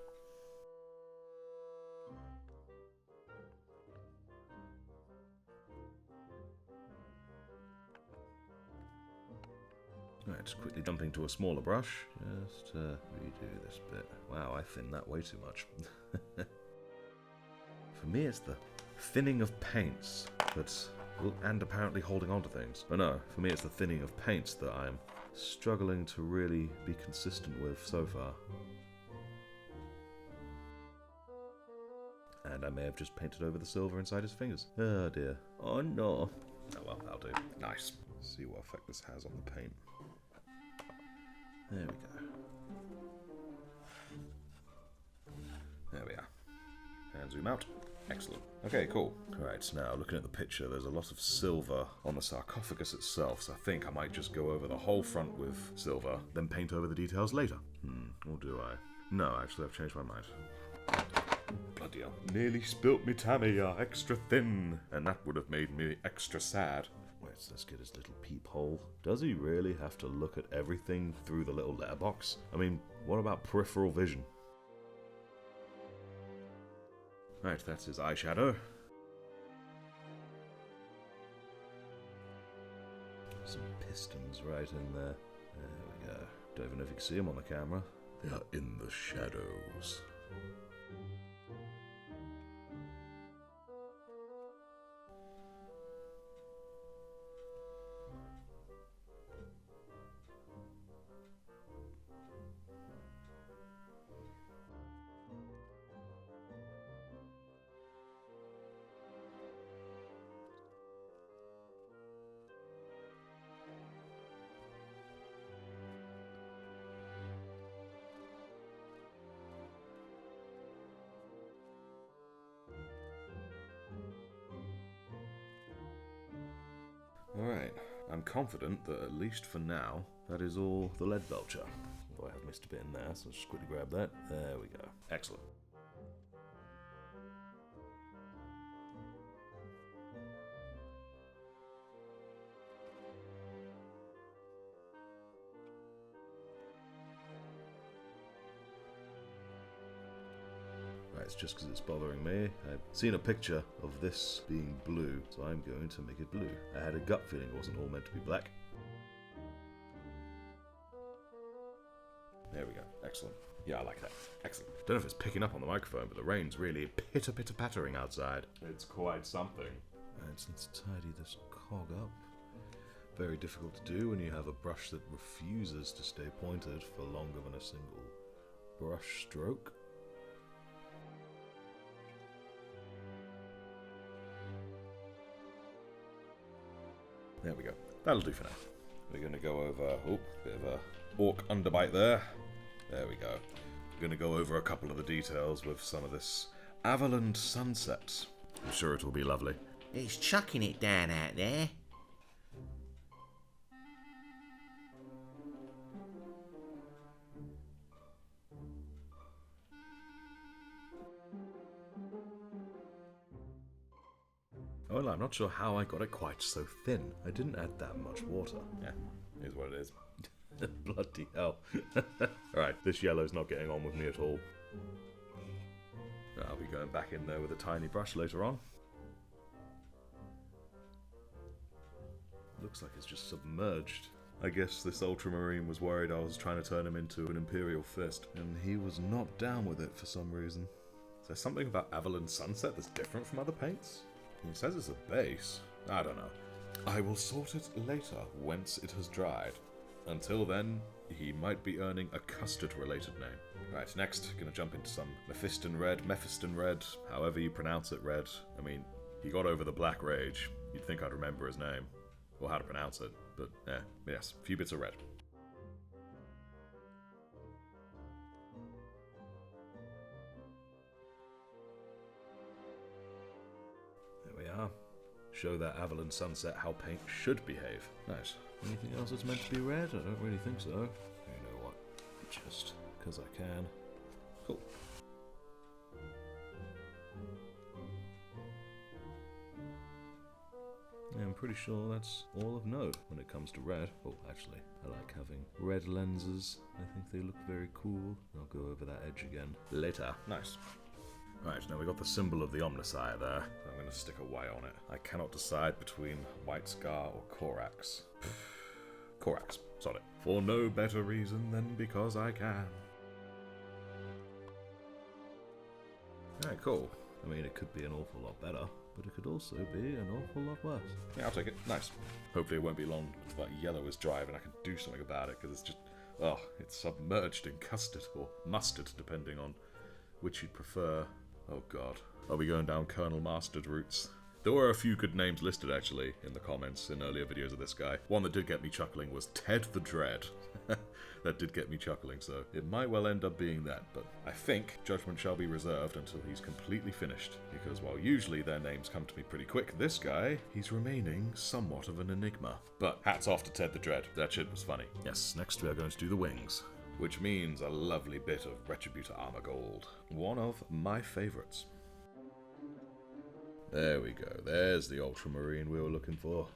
Alright, just quickly jumping to a smaller brush. Just redo this bit. Wow, I thinned that way too much. For me, it's the thinning of paints that's, and apparently holding on to things. But no, for me, it's the thinning of paints that I'm struggling to really be consistent with so far. And I may have just painted over the silver inside his fingers. Oh dear. Oh no. Oh well, that'll do. Nice. Let's see what effect this has on the paint. There we go. There we are. And zoom out. Excellent. Okay, cool. Alright, so now looking at the picture, there's a lot of silver on the sarcophagus itself, so I think I might just go over the whole front with silver, then paint over the details later. Or do I? No, actually, I've changed my mind. Bloody hell. Nearly spilt me Tammy, extra thin. And that would have made me extra sad. Wait, let's get his little peephole. Does he really have to look at everything through the little letterbox? I mean, what about peripheral vision? Right, that's his eyeshadow. Some pistons right in there. There we go. Don't even know if you can see them on the camera. They are in the shadows. Alright, I'm confident that at least for now, that is all the lead belcher. Although I have missed a bit in there, so let's just quickly grab that. There we go. Excellent. it's just because it's bothering me. I've seen a picture of this being blue, so I'm going to make it blue. I had a gut feeling it wasn't all meant to be black. There we go. Excellent. Yeah, I like that. Excellent. Don't know if it's picking up on the microphone, but the rain's really pitter-pattering outside. It's quite something. Alright, so let's tidy this cog up. Very difficult to do when you have a brush that refuses to stay pointed for longer than a single brush stroke. There we go. That'll do for now. We're going to go over... Oh, bit of a orc underbite there. There we go. We're going to go over a couple of the details with some of this Avalon sunset. I'm sure it'll be lovely. He's chucking it down out there. Well, I'm not sure how I got it quite so thin. I didn't add that much water. Yeah, here's what it is. Bloody hell. Alright, this yellow's not getting on with me at all. I'll be going back in there with a tiny brush later on. Looks like it's just submerged. I guess this ultramarine was worried I was trying to turn him into an imperial fist, and he was not down with it for some reason. Is there something about Avalon Sunset that's different from other paints? He says it's a base. I don't know. I will sort it later, once it has dried. Until then, he might be earning a custard-related name. Right, next, gonna jump into some Mephiston Red, however you pronounce it, red. I mean, he got over the Black Rage. You'd think I'd remember his name, or how to pronounce it, but yes, a few bits of red. There we are. Show that Avalon Sunset how paint should behave. Nice. Anything else that's meant to be red? I don't really think so. You know what? Just because I can. Cool. Yeah, I'm pretty sure that's all of note when it comes to red. Oh, actually, I like having red lenses. I think they look very cool. I'll go over that edge again later. Nice. Right, now we got the symbol of the Omnissiah there. I'm going to stick a Y on it. I cannot decide between White Scar or Corax. Corax, solid. For no better reason than because I can. Alright, cool. I mean, it could be an awful lot better, but it could also be an awful lot worse. Yeah, I'll take it. Nice. Hopefully it won't be long until that yellow is dry and I can do something about it, because it's just... Oh, it's submerged in custard, or mustard, depending on which you'd prefer. Oh god. Are we going down Colonel Mustard routes? There were a few good names listed, actually, in the comments in earlier videos of this guy. One that did get me chuckling was Ted the Dread. That did get me chuckling, so it might well end up being that, but I think judgment shall be reserved until he's completely finished, because while usually their names come to me pretty quick, this guy, he's remaining somewhat of an enigma. But hats off to Ted the Dread, that shit was funny. Yes, next we are going to do the wings. Which means a lovely bit of Retributor Armor Gold. One of my favourites. There we go, there's the Ultramarine we were looking for.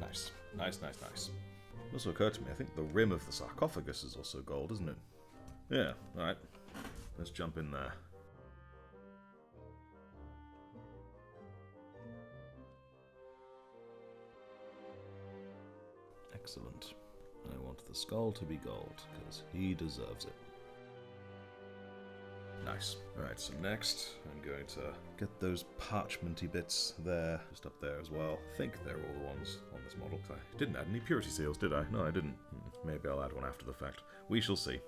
Nice. Nice. It also occurred to me, I think the rim of the sarcophagus is also gold, isn't it? Yeah, alright. Let's jump in there. Excellent. I want the skull to be gold, because he deserves it. Nice. Alright, so next I'm going to Get those parchmenty bits there, just up there as well. I think they're all the ones on this model. I didn't add any purity seals, did I? No, I didn't. Maybe I'll add one after the fact. We shall see.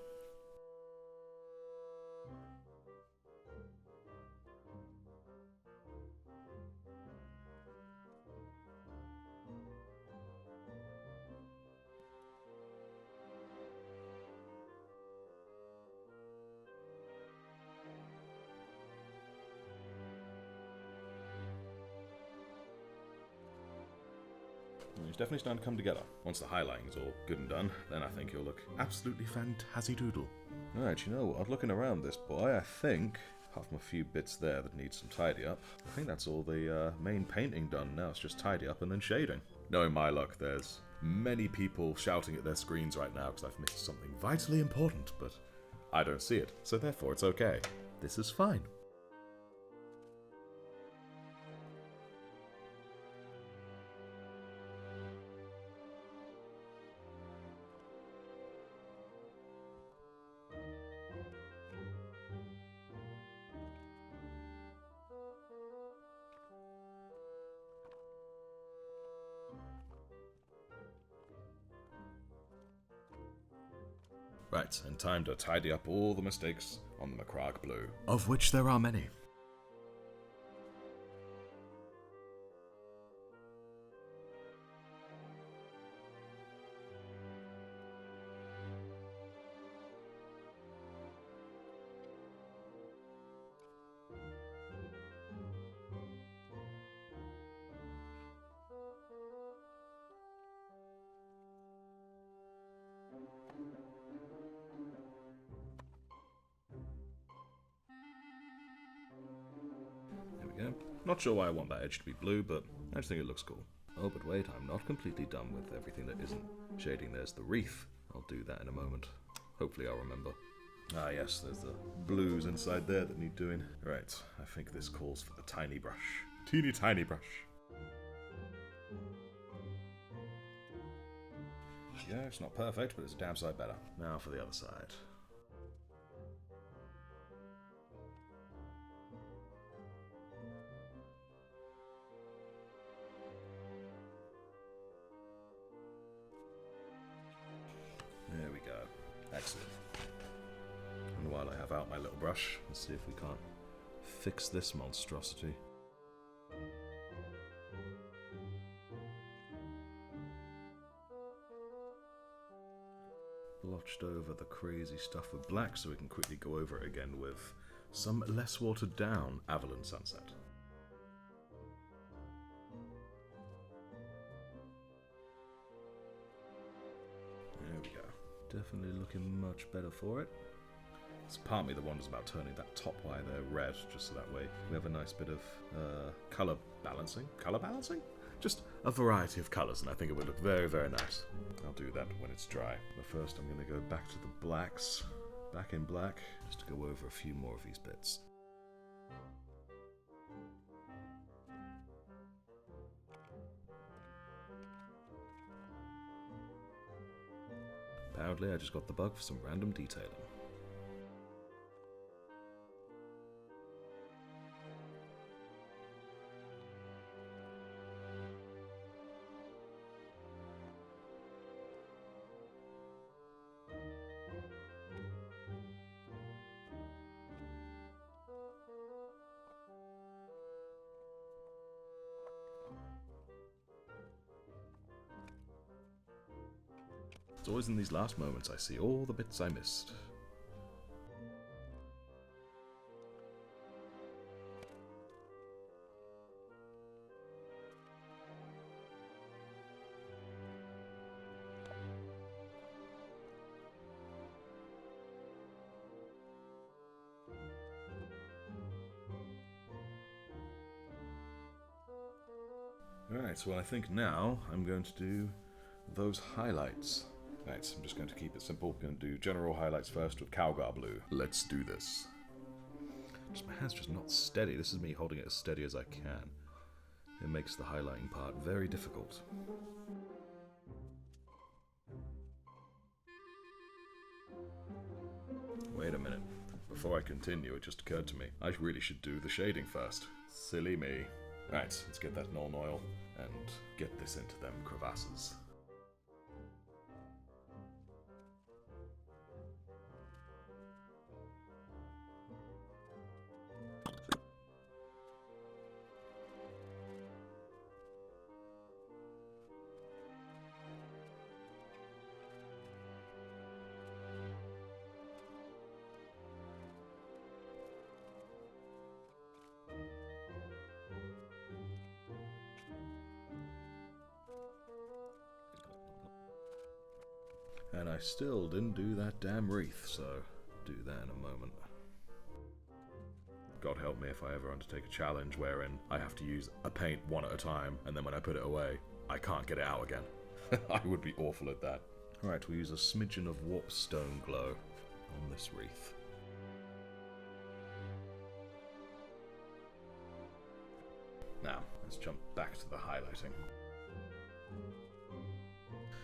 He's definitely starting to come together. Once the highlighting's all good and done, then I think he'll look absolutely fantasy-doodle. Alright, you know what? Looking around this boy, I think, apart from a few bits there that need some tidy up, I think that's all the main painting done. Now it's just tidy up and then shading. Knowing my luck, there's many people shouting at their screens right now because I've missed something vitally important, but I don't see it, so therefore it's okay. This is fine. Right, and time to tidy up all the mistakes on the Macragge Blue, of which there are many. There we go. Not sure why I want that edge to be blue, but I just think it looks cool. Oh, but wait, I'm not completely done with everything that isn't shading. There's the wreath. I'll do that in a moment. Hopefully I'll remember. Ah yes, there's the blues inside there that need doing. Right, I think this calls for the tiny brush. Teeny tiny brush. Yeah, it's not perfect, but it's a damn sight better. Now for the other side. There we go. Excellent. And while I have out my little brush, let's see if we can't fix this monstrosity. Blotched over the crazy stuff with black so we can quickly go over it again with some less watered down Avalon Sunset. There we go. Definitely looking much better for it. It's part of me that wonders about turning that top wire there red, just so that way we have a nice bit of colour balancing. Colour balancing? Just a variety of colours, and I think it would look very, very nice. I'll do that when it's dry. But first I'm going to go back to the blacks, back in black, just to go over a few more of these bits. Apparently I just got the bug for some random detailing. It's always in these last moments I see all the bits I missed. Alright, well I think now I'm going to do those highlights. Right, I'm just going to keep it simple. I'm going to do general highlights first with Calgar Blue. Let's do this. My hand's just not steady. This is me holding it as steady as I can. It makes the highlighting part very difficult. Wait a minute. Before I continue, it just occurred to me. I really should do the shading first. Silly me. Right, let's get that Nuln Oil and get this into them crevasses. And I still didn't do that damn wreath, so do that in a moment. God help me if I ever undertake a challenge wherein I have to use a paint one at a time, and then when I put it away, I can't get it out again. I would be awful at that. Alright, we'll use a smidgen of warp stone glow on this wreath. Now, let's jump back to the highlighting.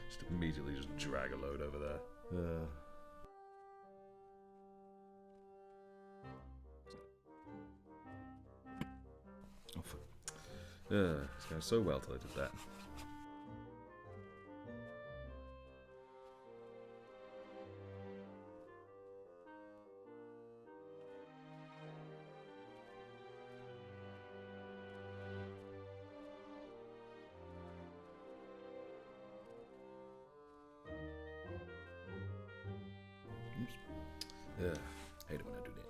Just immediately just drag a load over there. It's going so well till I did that. Oops. Hate it when I do that.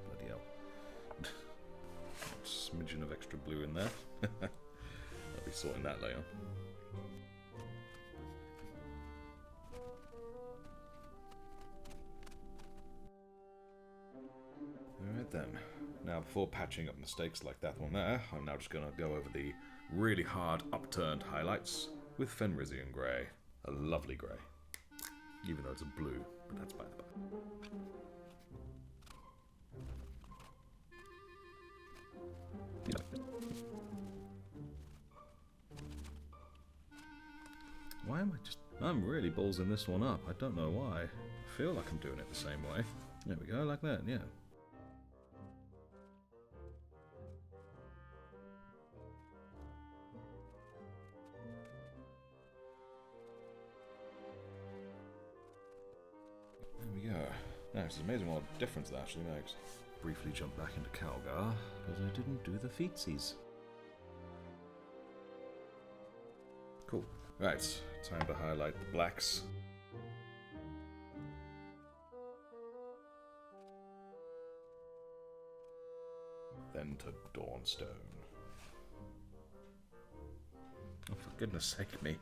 Bloody hell. Smidgen of extra blue in there. I'll be sorting that later. Alright then. Now before patching up mistakes like that one there, I'm now just going to go over the really hard upturned highlights with Fenrisian grey. A lovely grey. Even though it's a blue, but that's by the by. Why am I just... I'm really ballsing this one up. I don't know why. I feel like I'm doing it the same way. There we go, like that, yeah. There we go. Now, it's amazing what difference that actually makes. Briefly jump back into Calgar, because I didn't do the feetsies. Cool. Right, time to highlight the blacks. Then to Dawnstone. Oh, for goodness sake me.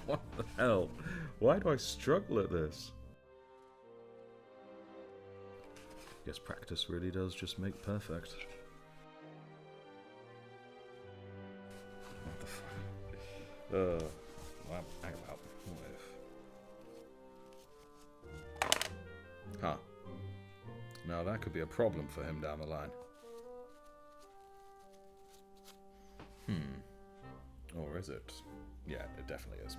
What the hell? Why do I struggle at this? Guess practice really does just make perfect. What the fuck? Well, hang about. Huh. Now that could be a problem for him down the line. Or is it? Yeah, it definitely is.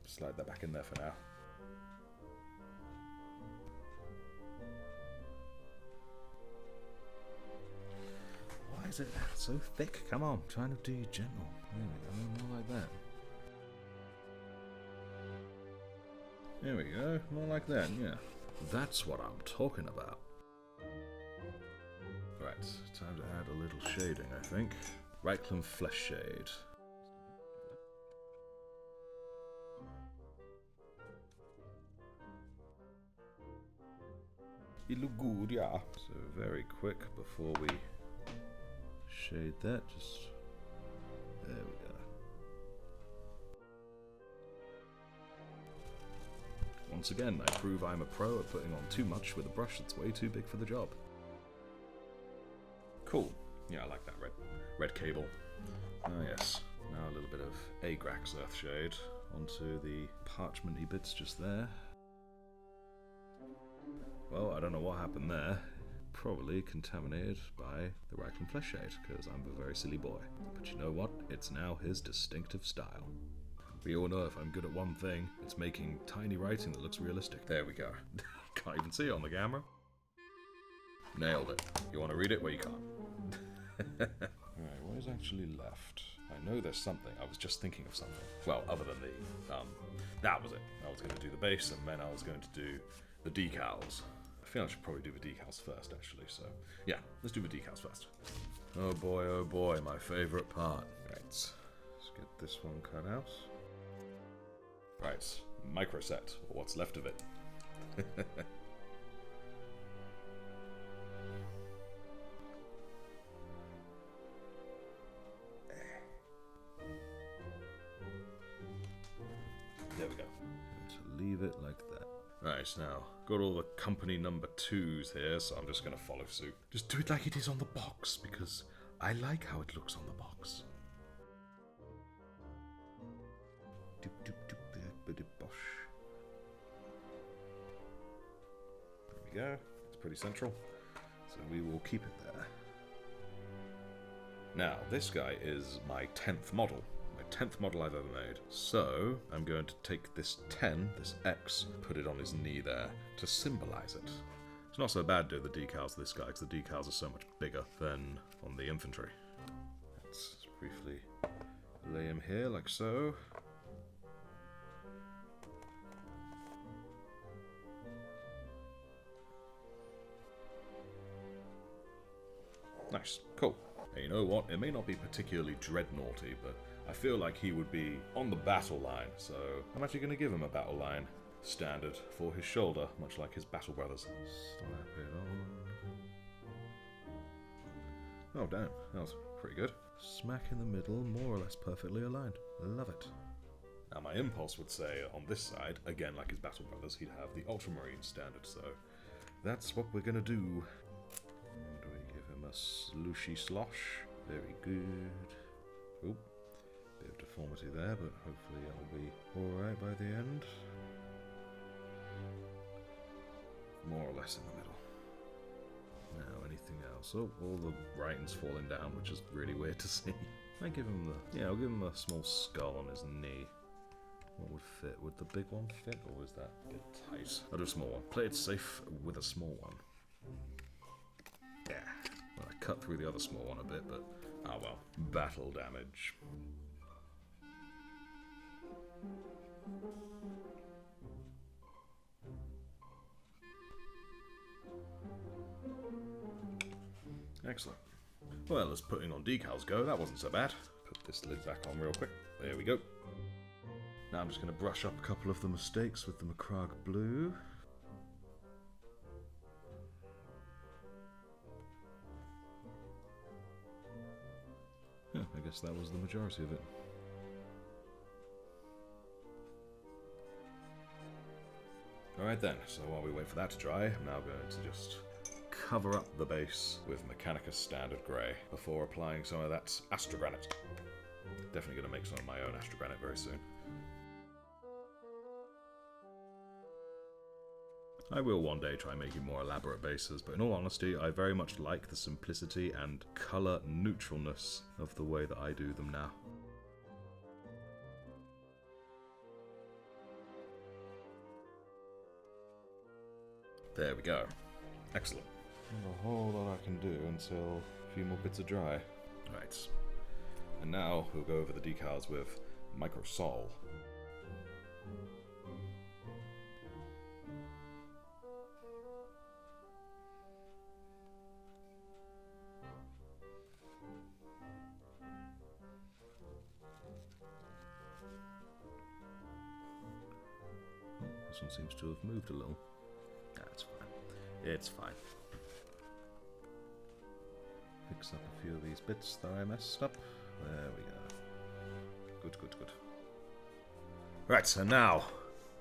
Slide that back in there for now. Why is it so thick? Come on, I'm trying to do gentle. There we go, more like that. There we go, more like that, yeah. That's what I'm talking about. Right, time to add a little shading, I think. Reichland Flesh Shade. It look good, yeah. So very quick before we shade that, just there we go. Once again, I prove I'm a pro at putting on too much with a brush that's way too big for the job. Cool. Yeah, I like that red cable. Ah yes. Now a little bit of Agrax Earthshade onto the parchmenty bits just there. Well, I don't know what happened there. Probably contaminated by the Reichland Flesh Shade, because I'm a very silly boy. But you know what? It's now his distinctive style. We all know if I'm good at one thing, it's making tiny writing that looks realistic. There we go. Can't even see it on the camera. Nailed it. You want to read it? Well, you can't. Alright, what is actually left? I know there's something. I was just thinking of something. Well, other than the... that was it. I was going to do the base, and then I was going to do the decals. I feel I should probably do the decals first, actually, so... Yeah, let's do the decals first. Oh boy, my favourite part. Right, let's get this one cut out. Right, microset, or what's left of it. There we go. To leave it like that. Right, now, got all the company number 2s here, so I'm just going to follow suit. Just do it like it is on the box, because I like how it looks on the box. There we go. It's pretty central, so we will keep it there. Now, this guy is my 10th model. My 10th model I've ever made. So, I'm going to take this 10, this X, put it on his knee there, to symbolize it. It's not so bad doing the decals of this guy, because the decals are so much bigger than on the infantry. Let's briefly lay him here, like so. Nice. Cool. And you know what? It may not be particularly dreadnoughty, but I feel like he would be on the battle line, so I'm actually going to give him a battle line standard for his shoulder, much like his battle brothers. Slap it on. Oh damn, that was pretty good. Smack in the middle, more or less perfectly aligned. Love it. Now my impulse would say on this side, again like his battle brothers, he'd have the ultramarine standard, so that's what we're going to do. And we give him a slooshy slosh. Very good. Oop. Bit of deformity there, but hopefully it'll be alright by the end. More or less in the middle. Now, anything else? Oh, all the writing's falling down, which is really weird to see. I'll give him I'll give him a small skull on his knee. What would fit? Would the big one fit, or is that a bit tight? I'll do a small one. Play it safe with a small one. Yeah. Well, I cut through the other small one a bit, but ah well. Battle damage. Excellent. Well, as putting on decals go, that wasn't so bad. Put this lid back on real quick. There we go. Now I'm just going to brush up a couple of the mistakes with the Macragge blue. Yeah, I guess that was the majority of it. Alright then, so while we wait for that to dry, I'm now going to just cover up the base with Mechanicus Standard Grey before applying some of that Astrogranite. Definitely going to make some of my own Astrogranite very soon. I will one day try making more elaborate bases, but in all honesty, I very much like the simplicity and colour neutralness of the way that I do them now. There we go. Excellent. Not a whole lot I can do until a few more bits are dry. Right. And now we'll go over the decals with Microsol. This one seems to have moved a little. That's fine. It's fine. Fix up a few of these bits that I messed up. There we go. Good, good, good. Right, so now,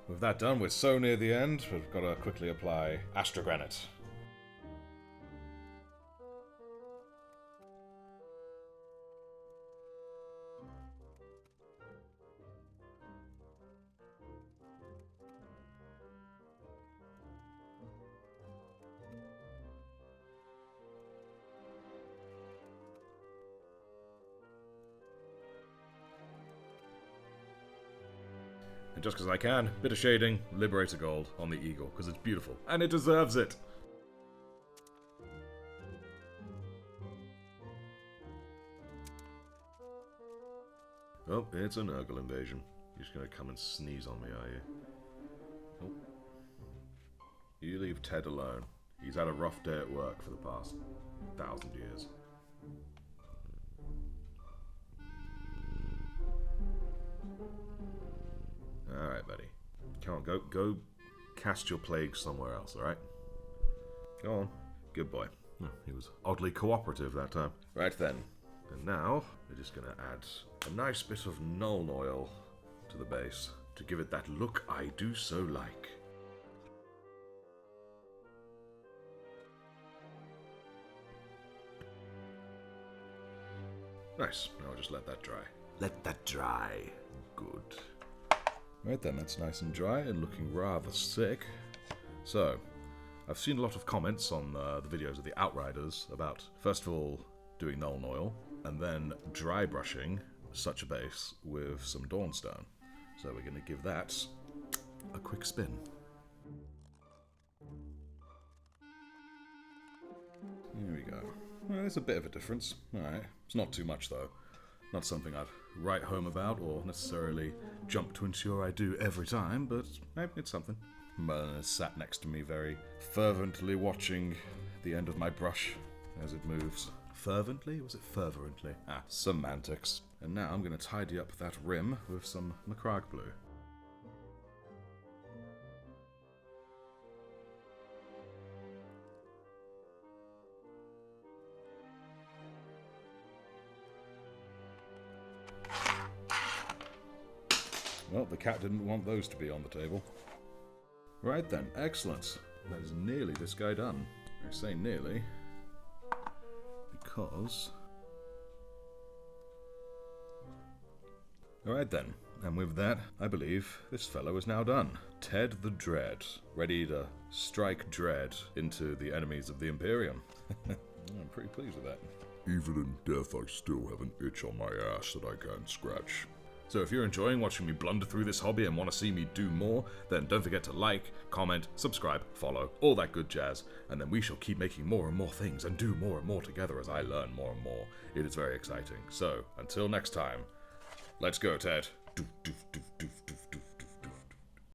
with that done, we're so near the end, we've got to quickly apply Astrogranite. And just because I can, bit of shading, Liberator Gold on the eagle, because it's beautiful, and it deserves it! Oh, it's a Nurgle invasion. You're just going to come and sneeze on me, are you? Oh. You leave Ted alone. He's had a rough day at work for the past 1,000 years. Alright, buddy. Come on, go cast your plague somewhere else, alright? Go on. Good boy. Oh, he was oddly cooperative that time. Right then. And now, we're just going to add a nice bit of null oil to the base to give it that look I do so like. Nice. Now I'll just let that dry. Let that dry. Good. Right then, that's nice and dry and looking rather sick. So, I've seen a lot of comments on the videos of the Outriders about, first of all, doing null oil, and then dry brushing such a base with some Dawnstone. So we're going to give that a quick spin. There we go. Well, there's a bit of a difference. Alright. It's not too much though. Not something I'd write home about or necessarily jump to ensure I do every time, but maybe it's something. Merlin is sat next to me very fervently watching the end of my brush as it moves. Fervently? Was it fervently? Ah, semantics. And now I'm going to tidy up that rim with some Macragge blue. Well, the cat didn't want those to be on the table. Right then, excellent. That is nearly this guy done. I say nearly because... Alright then, and with that, I believe this fellow is now done. Ted the Dread, ready to strike dread into the enemies of the Imperium. I'm pretty pleased with that. Even in death, I still have an itch on my ass that I can't scratch. So if you're enjoying watching me blunder through this hobby and want to see me do more, then don't forget to like, comment, subscribe, follow, all that good jazz, and then we shall keep making more and more things and do more and more together as I learn more and more. It is very exciting. So, until next time, let's go, Ted.